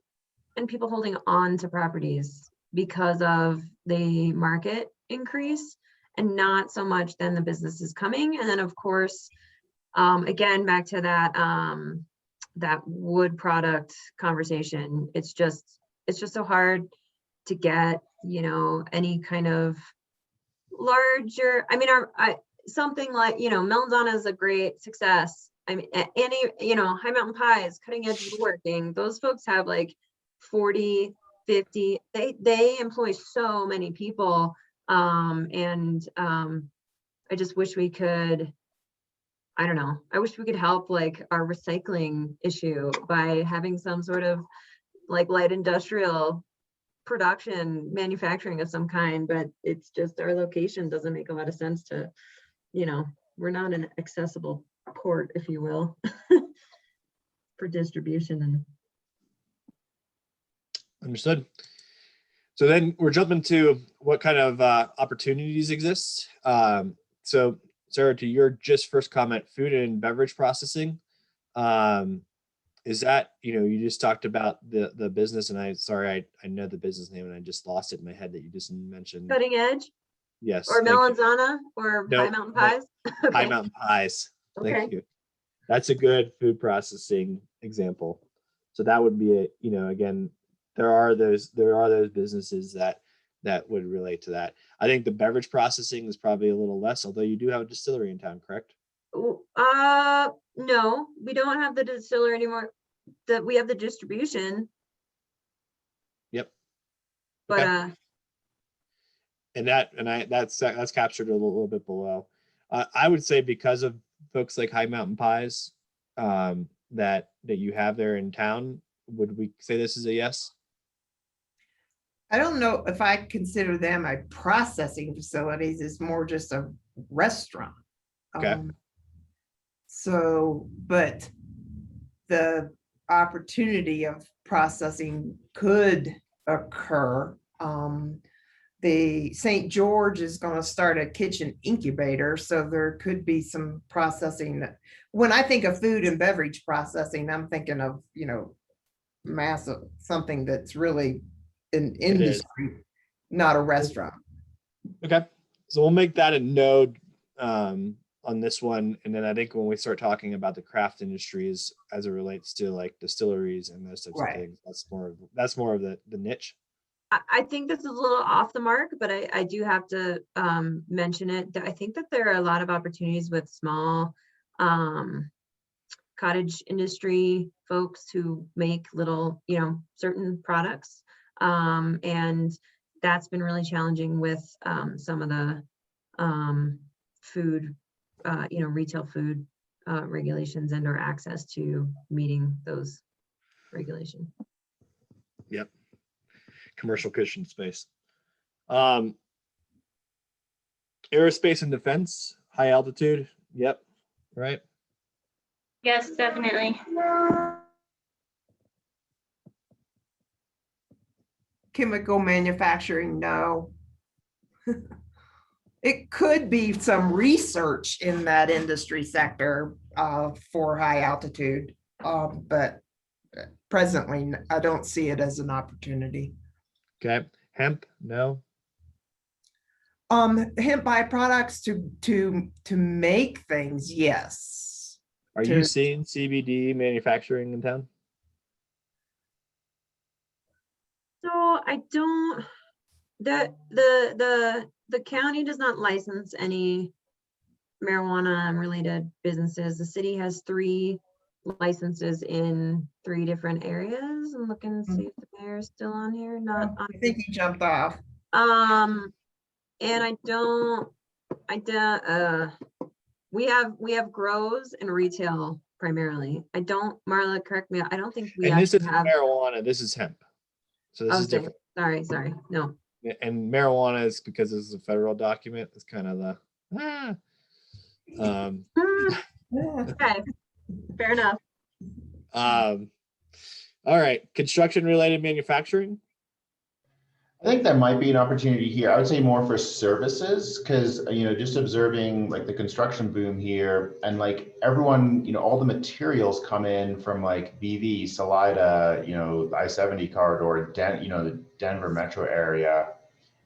and people holding on to properties because of the market increase, and not so much then the business is coming. And then of course, again, back to that, that wood product conversation, it's just so hard to get, you know, any kind of larger, I mean, something like, you know, Melonzana is a great success. I mean, any, you know, High Mountain Pies, cutting edge woodworking, those folks have like 40, 50, they employ so many people. I just wish we could, I don't know, I wish we could help like our recycling issue by having some sort of like light industrial production, manufacturing of some kind, but it's just our location doesn't make a lot of sense to, you know, we're not an accessible port, if you will, for distribution. And Understood. So then we're jumping to what kind of opportunities exist. So Sarah, to your just first comment, food and beverage processing, is that, you know, you just talked about the business, and I know the business name and I just lost it in my head that you just mentioned. Cutting Edge? Yes. Or Melonzana or No, High Mountain Pies? High Mountain Pies. Okay. Thank you. That's a good food processing example. So that would be a, you know, again, there are those businesses that would relate to that. I think the beverage processing is probably a little less, although you do have a distillery in town, correct? No, we don't have the distiller anymore. That we have the distribution. Yep. But Okay. That's captured a little bit below. I would say because of folks like High Mountain Pies that you have there in town, would we say this is a yes? I don't know if I consider them a processing facilities, it's more just a restaurant. Okay. But the opportunity of processing could occur. The St. George is going to start a kitchen incubator, so there could be some processing. When I think of food and beverage processing, I'm thinking of, you know, massive, something that's really an industry, not a restaurant. Okay. So we'll make that a node on this one. And then I think when we start talking about the craft industries as it relates to like distilleries and those types of things, that's more of the niche. I think this is a little off the mark, but I do have to mention it. I think that there are a lot of opportunities with small cottage industry folks who make little, you know, certain products. And that's been really challenging with some of the food, you know, retail food regulations and or access to meeting those regulations. Yep. Commercial kitchen space. Aerospace and defense, high altitude. Yep. Right. Yes, definitely. Chemical manufacturing, no. It could be some research in that industry sector for high altitude, but presently I don't see it as an opportunity. Okay. Hemp, no. Hemp byproducts to make things, yes. Are you seeing CBD manufacturing in town? So I don't, the county does not license any marijuana related businesses. The city has 3 licenses in 3 different areas. I'm looking to see if the mayor's still on here. Not on. I think he jumped off. And we have grows and retail primarily. Marla, correct me, I don't think we And this is have marijuana, this is hemp. So this is different. Sorry, no. And marijuana is because this is a federal document. It's kind of the Okay, fair enough. all right, construction related manufacturing. I think that might be an opportunity here. I would say more for services, because just observing like the construction boom here, and like everyone, all the materials come in from like BV, Salida, the I-70 corridor, the Denver metro area,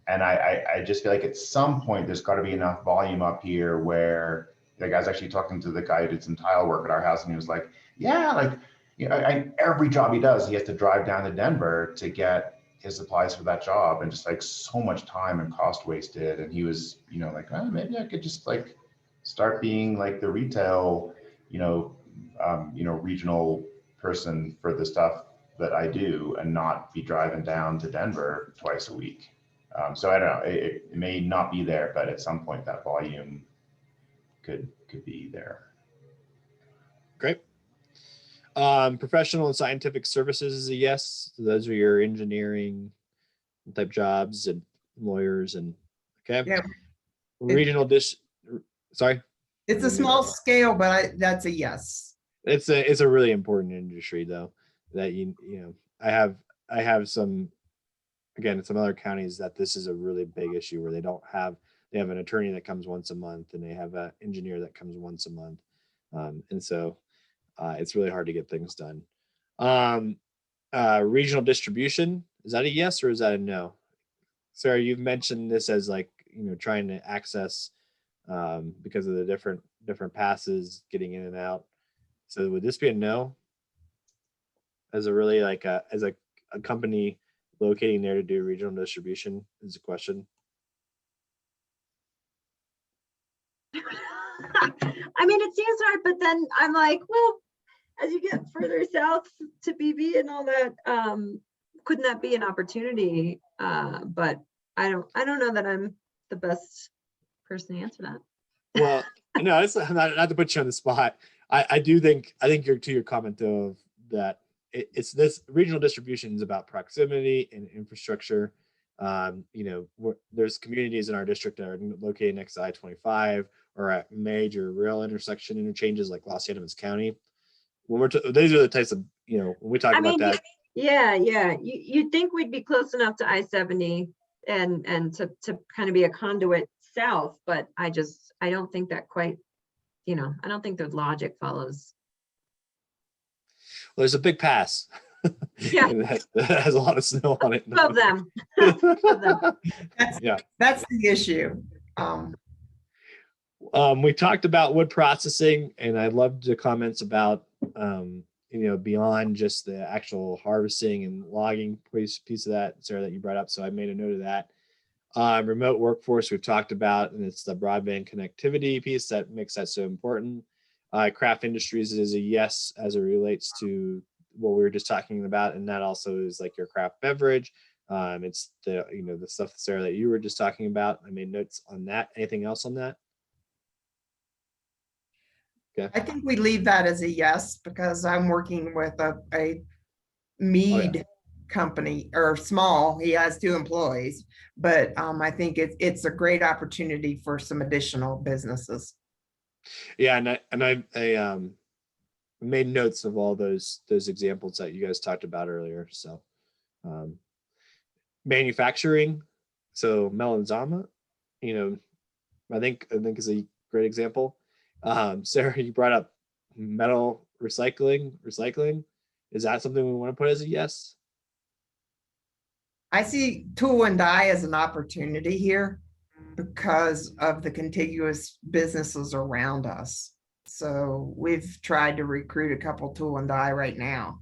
and I just feel like at some point there's got to be enough volume up here where, like, I was actually talking to the guy who did some tile work at our house, and he was like, yeah, like every job he does, he has to drive down to Denver to get his supplies for that job, and just like so much time and cost wasted. And he was, like, oh, maybe I could just like start being like the retail, regional person for the stuff that I do, and not be driving down to Denver twice a week. So I don't know, it may not be there, but at some point that volume could be there. Great. Professional and scientific services is a yes. So those are your engineering type jobs and lawyers and okay. Yeah. Regional sorry. It's a small scale, but that's a yes. It's a really important industry though, that I have some, again, some other counties that this is a really big issue where they have an attorney that comes once a month, and they have an engineer that comes once a month. And so it's really hard to get things done. Regional distribution, is that a yes or is that a no? Sarah, you've mentioned this as like, trying to access because of the different passes getting in and out. So would this be a no? As a really like as a company locating there to do regional distribution is a question. I mean, it seems hard, but then I'm like, well, as you get further south to BB and all that, couldn't that be an opportunity? But I don't know that I'm the best person to answer that. Well, no, it's not to put you on the spot. I think you're to your comment though of that it's this regional distribution is about proximity and infrastructure. There's communities in our district that are located next to I-25 or at major rail intersection interchanges like Los Angeles County. When these are the types of, when we talk about that. Yeah. You'd think we'd be close enough to I-70 and to kind of be a conduit south, but I don't think that quite, I don't think the logic follows. Well, there's a big pass. Yeah. that has a lot of snow on it. Love them. That's the issue. We talked about wood processing, and I loved the comments about beyond just the actual harvesting and logging piece of that, Sarah, that you brought up. So I made a note of that. Remote workforce we've talked about, and it's the broadband connectivity piece that makes that so important. Craft industries is a yes as it relates to what we were just talking about, and that also is like your craft beverage. It's the the stuff, Sarah, that you were just talking about. I made notes on that. Anything else on that? Okay. I think we leave that as a yes, because I'm working with a mead company, or small, he has 2 employees, but I think it's a great opportunity for some additional businesses. Yeah, and I made notes of all those examples that you guys talked about earlier. So manufacturing, so Melanzama, I think is a great example. Sarah, you brought up metal recycling. Is that something we want to put as a yes? I see tool and die as an opportunity here because of the contiguous businesses around us. So we've tried to recruit a couple tool and die right now.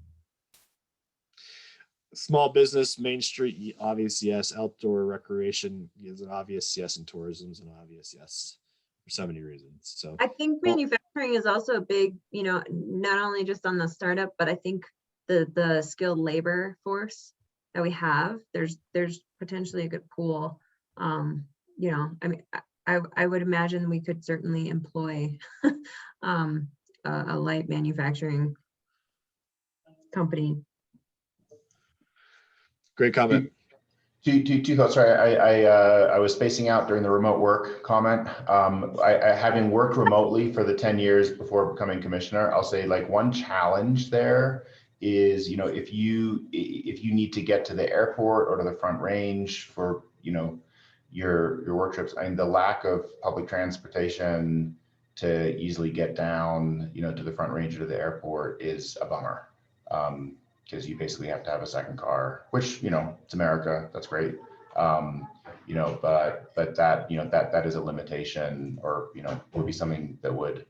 Small business, Main Street, obvious yes. Outdoor recreation is an obvious yes, and tourism is an obvious yes for so many reasons. So I think manufacturing is also a big, not only just on the startup, but I think the skilled labor force that we have, there's potentially a good pool. I mean, I would imagine we could certainly employ a light manufacturing company. Great comment. Two thoughts. Sorry, I was spacing out during the remote work comment. I having worked remotely for the 10 years before becoming commissioner, I'll say like one challenge there is, if you need to get to the airport or to the Front Range for, your work trips, I mean, the lack of public transportation to easily get down, to the Front Range or to the airport is a bummer. Because you basically have to have a second car, which, it's America, that's great. But that is a limitation, or, would be something that would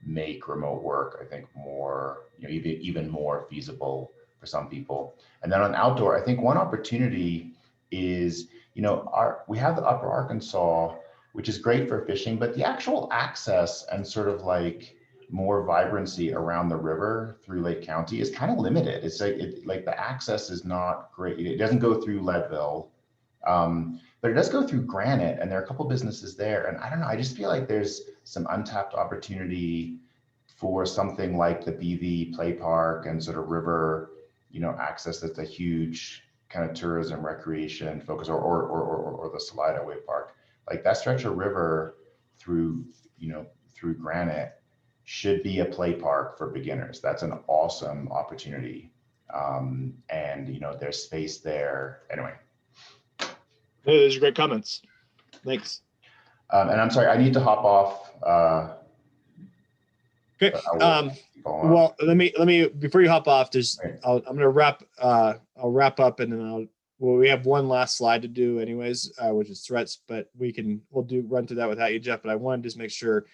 make remote work, I think, more, even more feasible for some people. And then on outdoor, I think one opportunity is, we have the Upper Arkansas, which is great for fishing, but the actual access and sort of like more vibrancy around the river through Lake County is kind of limited. It's like the access is not great. It doesn't go through Leadville, but it does go through Granite, and there are a couple businesses there. And I don't know, I just feel like there's some untapped opportunity for something like the BV Play Park and sort of river, access. That's a huge kind of tourism recreation focus, or the Salida Wave Park. Like that stretch of river through Granite should be a play park for beginners. That's an awesome opportunity. And there's space there. Anyway. Those are great comments. Thanks. And I'm sorry, I need to hop off. Okay. Well, let me before you hop off, I'm gonna I'll wrap up, and then we have one last slide to do anyways, which is threats, but we'll run through that without you, Jeff. But I wanted to just make sure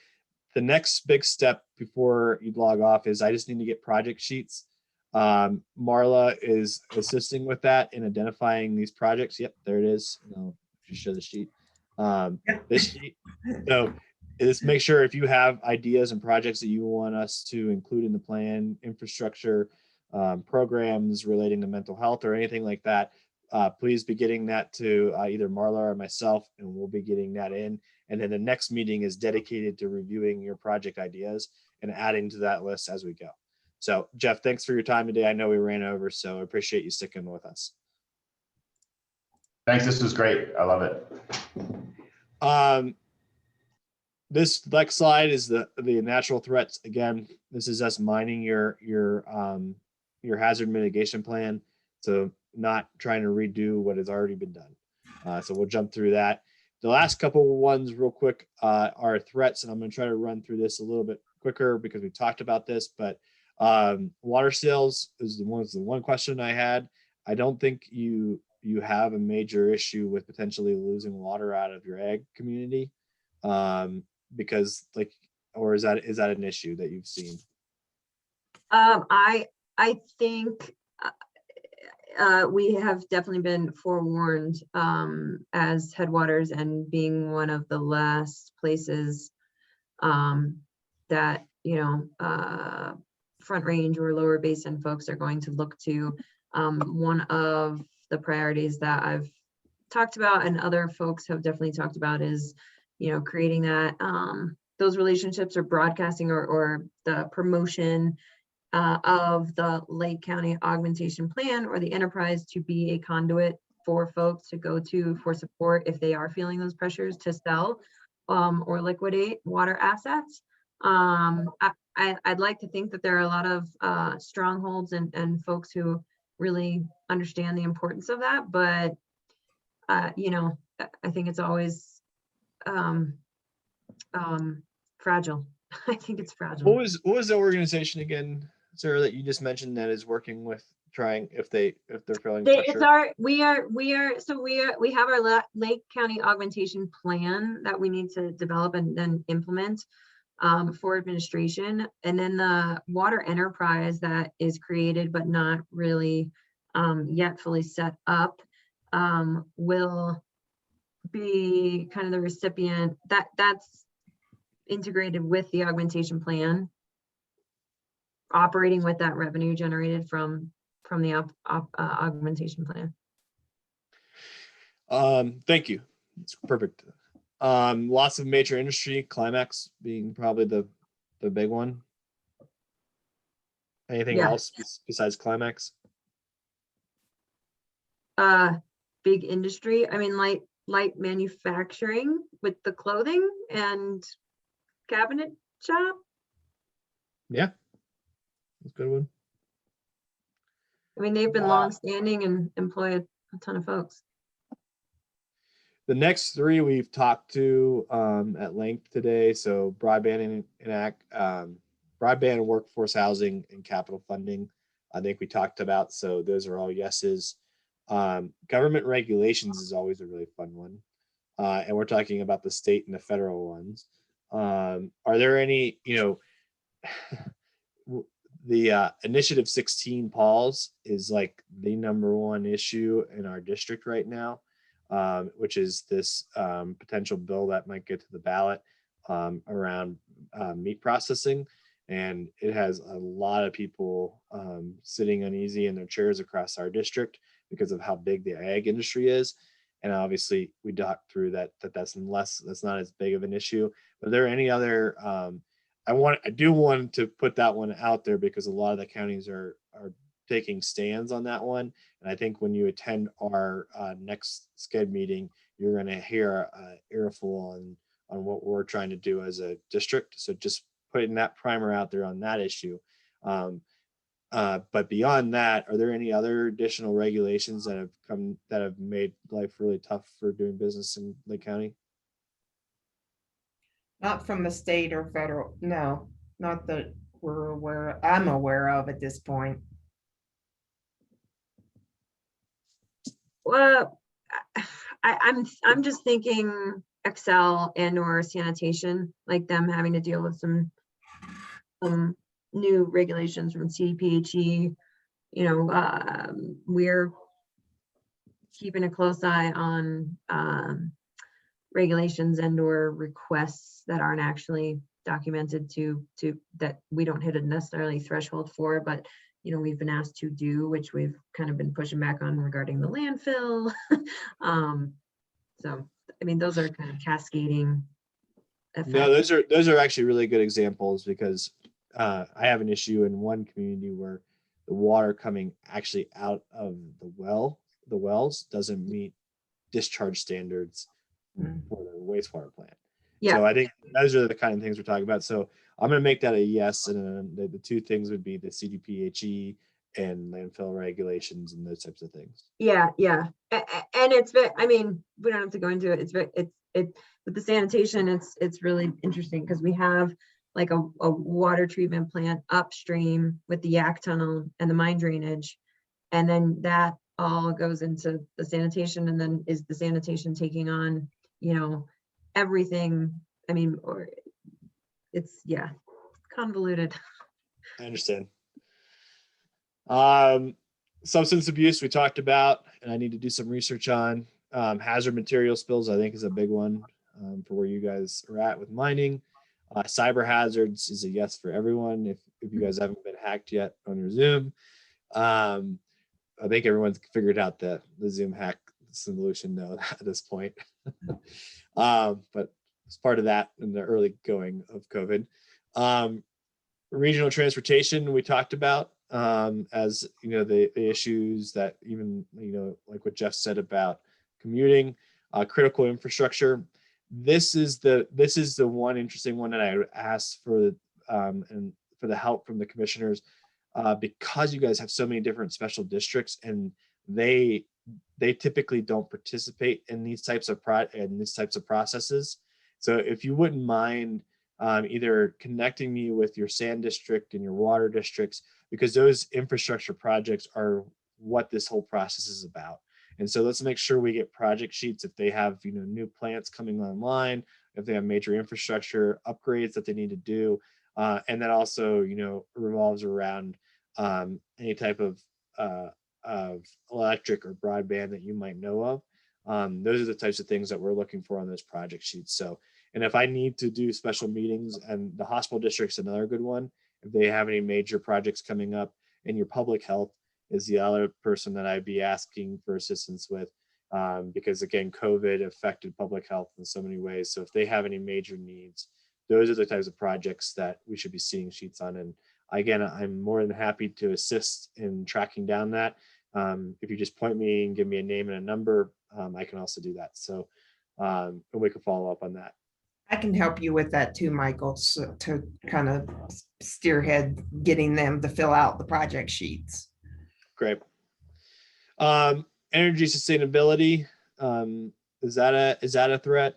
the next big step before you log off is I just need to get project sheets. Marla is assisting with that in identifying these projects. Yep, there it is. I'll just show the sheet. This sheet. So just make sure if you have ideas and projects that you want us to include in the plan, infrastructure, programs relating to mental health or anything like that, please be getting that to either Marla or myself, and we'll be getting that in. And then the next meeting is dedicated to reviewing your project ideas and adding to that list as we go. So Jeff, thanks for your time today. I know we ran over, so I appreciate you sticking with us. Thanks, this was great. I love it. This next slide is the natural threats. Again, this is us mining your hazard mitigation plan. So not trying to redo what has already been done. So we'll jump through that. The last couple ones real quick are threats, and I'm going to try to run through this a little bit quicker because we talked about this, but water sales is the one question I had. I don't think you have a major issue with potentially losing water out of your ag community, because or is that an issue that you've seen? I think we have definitely been forewarned as Headwaters, and being one of the last places that Front Range or Lower Basin folks are going to look to. One of the priorities that I've talked about and other folks have definitely talked about is creating that those relationships, or broadcasting or the promotion of the Lake County Augmentation Plan or the enterprise to be a conduit for folks to go to for support if they are feeling those pressures to sell or liquidate water assets. I'd like to think that there are a lot of strongholds and folks who really understand the importance of that, but I think it's always fragile. I think it's fragile. What was the organization again, Sarah, that you just mentioned that is working with trying if they're feeling pressure? We have our Lake County Augmentation Plan that we need to develop and then implement for administration, and then the water enterprise that is created but not really yet fully set up will be kind of the recipient that's integrated with the augmentation plan, operating with that revenue generated from the augmentation plan. Thank you. It's perfect. Lots of major industry, Climax being probably the big one. Anything else besides Climax? Big industry. I mean, light manufacturing with the clothing and cabinet shop. Yeah, that's a good one. I mean, they've been longstanding and employ a ton of folks. The next three we've talked to at length today. So broadband broadband, workforce housing, and capital funding. I think we talked about. So those are all yeses. Government regulations is always a really fun one, and we're talking about the state and the federal ones. Are there any, the Initiative 16 Pauls is like the #1 issue in our district right now, which is this potential bill that might get to the ballot around meat processing. And it has a lot of people sitting uneasy in their chairs across our district because of how big the ag industry is. And obviously we talked through that's not as big of an issue. But are there any other, I do want to put that one out there because a lot of the counties are taking stands on that one. And I think when you attend our next SCEDD meeting, you're going to hear an earful on what we're trying to do as a district. So just putting that primer out there on that issue. But beyond that, are there any other additional regulations that have made life really tough for doing business in Lake County? Not from the state or federal, no, not that I'm aware of at this point. Well, I'm just thinking Excel and or sanitation, like them having to deal with some new regulations from CDPHE. We're keeping a close eye on regulations and or requests that aren't actually documented to that we don't hit a necessarily threshold for, but we've been asked to do, which we've kind of been pushing back on regarding the landfill. So I mean, those are kind of cascading effects. No, those are actually really good examples because I have an issue in one community where the water coming actually out of the wells doesn't meet discharge standards for the wastewater plant. Yeah. So I think those are the kind of things we're talking about. So I'm going to make that a yes. And then the two things would be the CDPHE and landfill regulations and those types of things. Yeah. And it's very, I mean, we don't have to go into it. It's with the sanitation, it's really interesting because we have like a water treatment plant upstream with the yak tunnel and the mine drainage. And then that all goes into the sanitation, and then is the sanitation taking on, everything. I mean, or it's convoluted. I understand. Substance abuse we talked about, and I need to do some research on. Hazard material spills, I think, is a big one for where you guys are at with mining. Cyber hazards is a yes for everyone. If you guys haven't been hacked yet on your Zoom, I think everyone's figured out the Zoom hack solution though at this point. But it's part of that in the early going of COVID. Regional transportation we talked about as the issues that even like what Jeff said about commuting, critical infrastructure. This is the one interesting one that I asked for and for the help from the commissioners because you guys have so many different special districts and they typically don't participate in these types of processes. So if you wouldn't mind either connecting me with your sand district and your water districts, because those infrastructure projects are what this whole process is about. And so let's make sure we get project sheets if they have new plants coming online, if they have major infrastructure upgrades that they need to do, and that also revolves around any type of electric or broadband that you might know of. Those are the types of things that we're looking for on those project sheets. So, and if I need to do special meetings, and the hospital district's another good one, if they have any major projects coming up, and your public health is the other person that I'd be asking for assistance with, because again, COVID affected public health in so many ways. So if they have any major needs, those are the types of projects that we should be seeing sheets on. And again, I'm more than happy to assist in tracking down that. If you just point me and give me a name and a number, I can also do that. So and we can follow up on that. I can help you with that too, Michael, so to kind of spearhead getting them to fill out the project sheets. Great. Energy sustainability. Is that a threat?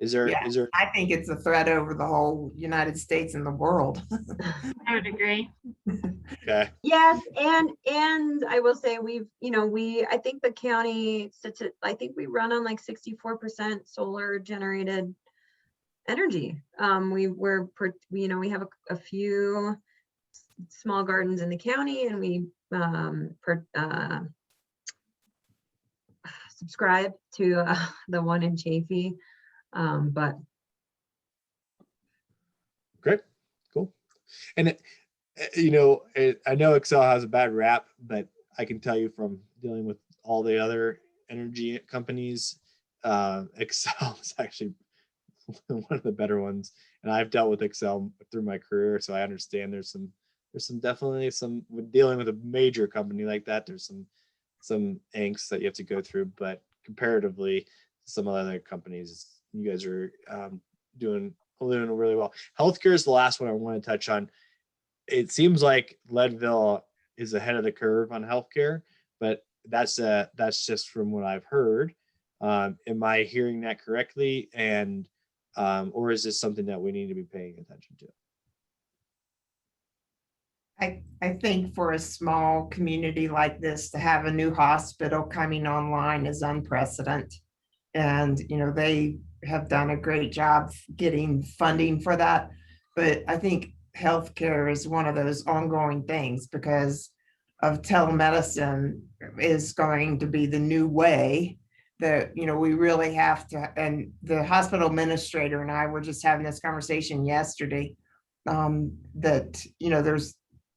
Is there? Yeah, I think it's a threat over the whole United States and the world. I would agree. Okay. Yes, and I will say I think the county, I think we run on like 64% solar generated energy. We have a few small gardens in the county, and we subscribe to the one in Chaffee. But Great. Cool. And I know Excel has a bad rap, but I can tell you from dealing with all the other energy companies, Excel is actually one of the better ones. And I've dealt with Excel through my career, so I understand there's definitely some, with dealing with a major company like that, there's some angst that you have to go through, but comparatively to some other companies, you guys are doing really well. Healthcare is the last one I want to touch on. It seems like Leadville is ahead of the curve on healthcare, but that's just from what I've heard. Am I hearing that correctly? And or is this something that we need to be paying attention to? I think for a small community like this to have a new hospital coming online is unprecedented. And, they have done a great job getting funding for that. But I think healthcare is one of those ongoing things because of telemedicine is going to be the new way that, we really have to, and the hospital administrator and I were just having this conversation yesterday, that,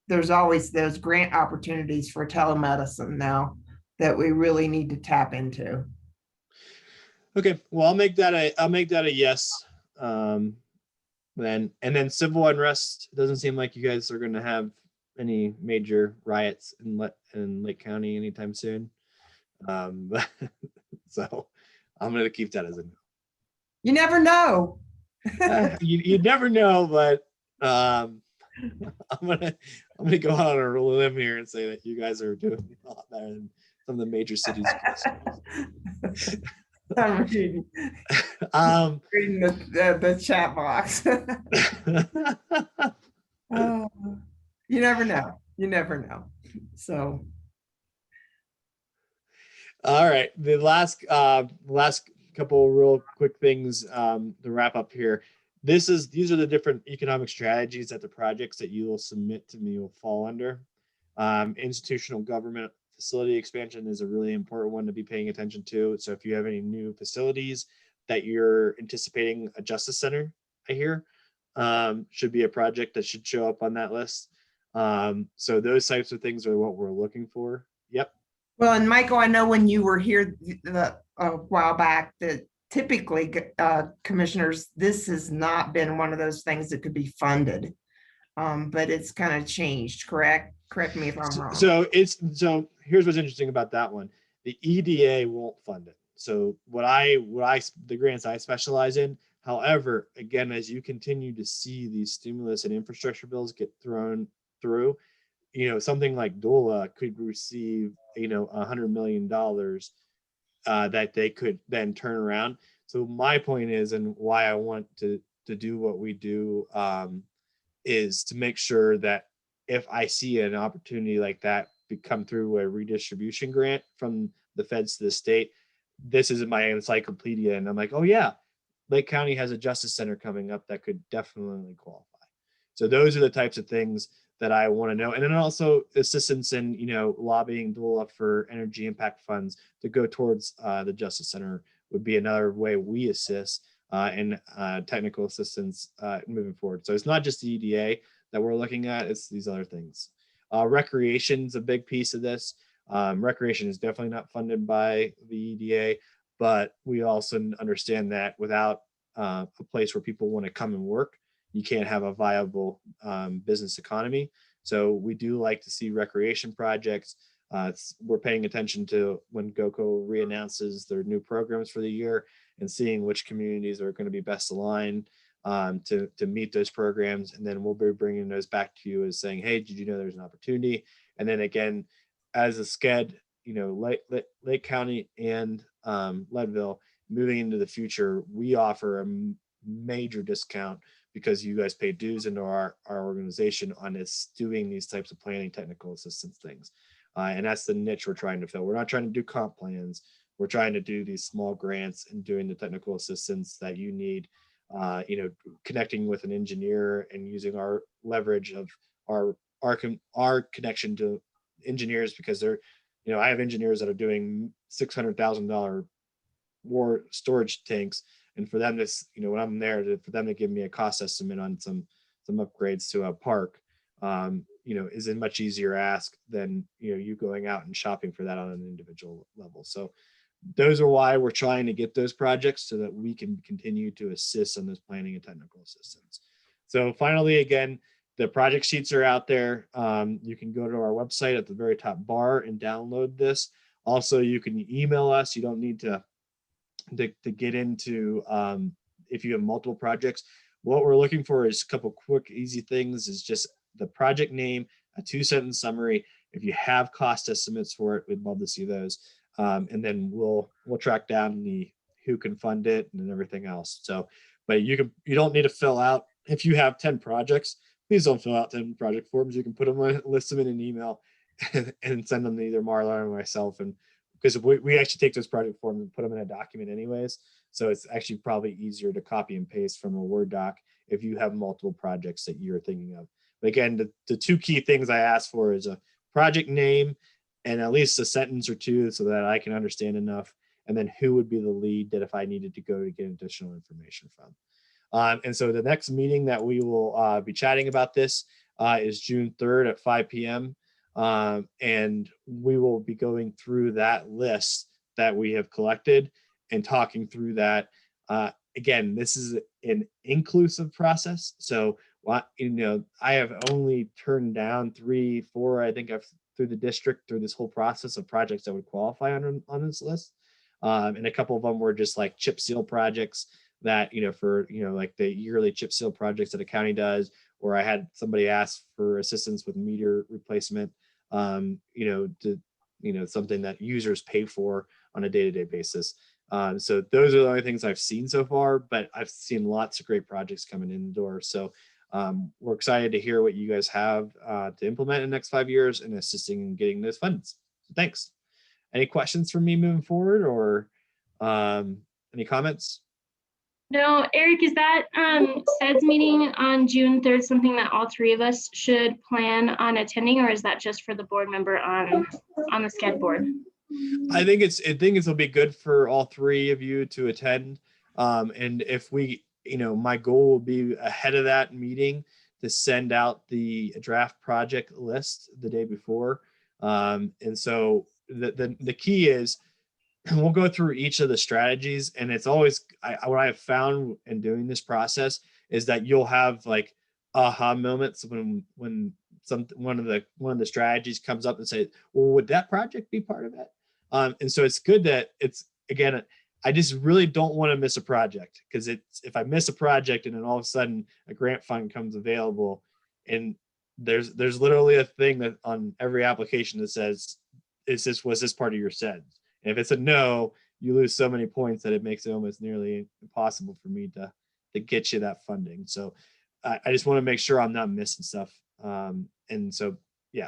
there's always those grant opportunities for telemedicine now that we really need to tap into. Okay, well, I'll make that a yes. Then civil unrest. It doesn't seem like you guys are going to have any major riots in Lake County anytime soon. So I'm going to keep that as a no. You never know. You never know, but I'm gonna go out on a limb here and say that you guys are doing a lot better than some of the major cities. I'm reading the chat box. You never know. So all right, the last couple of real quick things to wrap up here. These are the different economic strategies that the projects that you will submit to me will fall under. Institutional government facility expansion is a really important one to be paying attention to. So if you have any new facilities that you're anticipating, a justice center, I hear, should be a project that should show up on that list. So those types of things are what we're looking for. Yep. Well, and Michael, I know when you were here a while back that typically, commissioners, this has not been one of those things that could be funded, but it's kind of changed, correct? Correct me if I'm wrong. So here's what's interesting about that one. The EDA won't fund it. So the grants I specialize in, however, again, as you continue to see these stimulus and infrastructure bills get thrown through, something like DOLA could receive, $100 million that they could then turn around. So my point is, and why I want to do what we do, is to make sure that if I see an opportunity like that come through a redistribution grant from the feds to the state, this is my encyclopedia, and I'm like, oh yeah, Lake County has a justice center coming up that could definitely qualify. So those are the types of things that I want to know. And then also assistance in, lobbying DOLA for energy impact funds to go towards the Justice Center would be another way we assist in technical assistance moving forward. So it's not just the EDA that we're looking at, it's these other things. Recreation is a big piece of this. Recreation is definitely not funded by the EDA, but we also understand that without a place where people want to come and work, you can't have a viable business economy. So we do like to see recreation projects. We're paying attention to when GOCO reannounces their new programs for the year and seeing which communities are going to be best aligned to meet those programs. And then we'll be bringing those back to you as saying, hey, did you know there's an opportunity? And then again, as a SCED, Lake County and Leadville, moving into the future, we offer a major discount because you guys pay dues into our organization on this doing these types of planning technical assistance things. And that's the niche we're trying to fill. We're not trying to do comp plans. We're trying to do these small grants and doing the technical assistance that you need, connecting with an engineer and using our leverage of our connection to engineers, because they're, I have engineers that are doing $600,000 war storage tanks. And for them, when I'm there, for them to give me a cost estimate on some upgrades to a park, is a much easier ask than, you going out and shopping for that on an individual level. So those are why we're trying to get those projects so that we can continue to assist on those planning and technical assistance. So finally, again, the project sheets are out there. You can go to our website at the very top bar and download this. Also, you can email us. You don't need to get into, if you have multiple projects. What we're looking for is a couple quick, easy things, is just the project name, a 2-sentence summary. If you have cost estimates for it, we'd love to see those. And then we'll track down who can fund it and everything else. So, but you don't need to fill out, if you have 10 projects, please don't fill out 10 project forms. You can put them on, list them in an email and send them to either Marla or myself. And because we actually take those project forms and put them in a document anyways. So it's actually probably easier to copy and paste from a Word doc if you have multiple projects that you're thinking of. But again, the 2 key things I ask for is a project name and at least a sentence or 2 so that I can understand enough. And then who would be the lead that if I needed to go to get additional information from. And so the next meeting that we will be chatting about this is June 3rd at 5 p.m. And we will be going through that list that we have collected and talking through that. Again, this is an inclusive process. So, I have only turned down 3, 4, I think I've through the district through this whole process of projects that would qualify on this list. And a couple of them were just like chip seal projects that, for, like the yearly chip seal projects that a county does, or I had somebody ask for assistance with meter replacement, something that users pay for on a day-to-day basis. So those are the only things I've seen so far, but I've seen lots of great projects coming in the door. So we're excited to hear what you guys have to implement in the next 5 years and assisting in getting those funds. So thanks. Any questions for me moving forward, or any comments? No, Eric, is that SCEDDS meeting on June 3rd something that all 3 of us should plan on attending, or is that just for the board member on the SCEDD board? I think it'll be good for all 3 of you to attend. And if we, my goal will be ahead of that meeting to send out the draft project list the day before. And so the key is, we'll go through each of the strategies, and it's always what I've found in doing this process is that you'll have like aha moments when one of the strategies comes up and say, well, would that project be part of it? And so it's good that again, I just really don't want to miss a project, because if I miss a project and then all of a sudden a grant fund comes available, and there's literally a thing that on every application that says, was this part of your SCEDDS? And if it's a no, you lose so many points that it makes it almost nearly impossible for me to get you that funding. So I just want to make sure I'm not missing stuff. And so, yeah,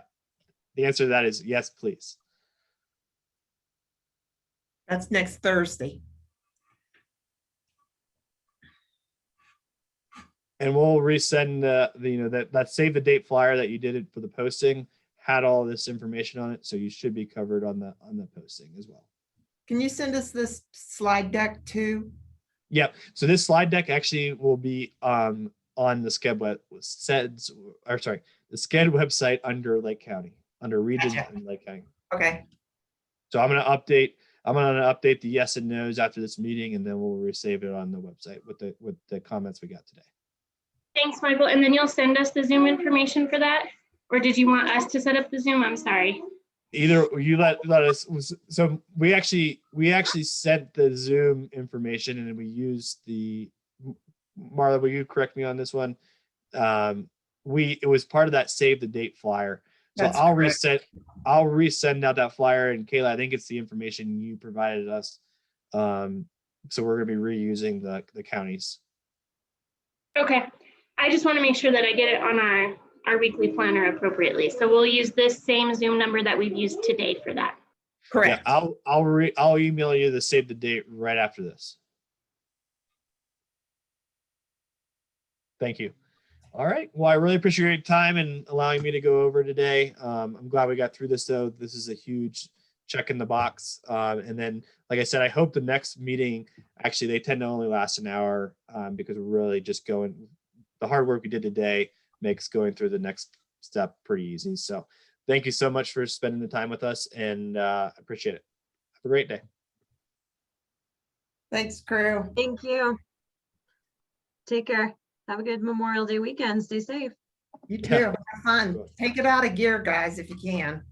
the answer to that is yes, please. That's next Thursday. And we'll resend that save the date flyer that you did it for the posting had all this information on it, so you should be covered on the posting as well. Can you send us this slide deck too? Yep. So this slide deck actually will be on the SCEDDS website under Lake County, under regions in Lake County. Okay. So I'm going to update the yes and no's after this meeting, and then we'll resave it on the website with the comments we got today. Thanks, Michael. And then you'll send us the Zoom information for that? Or did you want us to set up the Zoom? I'm sorry. Either you let us. So we actually sent the Zoom information, and we used the, Marla, will you correct me on this one? It was part of that save the date flyer. So That's I'll correct. resend out that flyer, and Kayla, I think it's the information you provided us. So we're gonna be reusing the counties. Okay, I just want to make sure that I get it on our weekly planner appropriately. So we'll use this same Zoom number that we've used today for that. Yeah, Correct. I'll email you the save the date right after this. Thank you. All right. Well, I really appreciate your time and allowing me to go over today. I'm glad we got through this, though. This is a huge check in the box. And then, like I said, I hope the next meeting, actually, they tend to only last an hour because we're really just going, the hard work we did today makes going through the next step pretty easy. So thank you so much for spending the time with us, and appreciate it. Have a great day. Thanks, crew. Thank you. Take care. Have a good Memorial Day weekend. Stay safe. You too. Have fun. Take it out of gear, guys, if you can.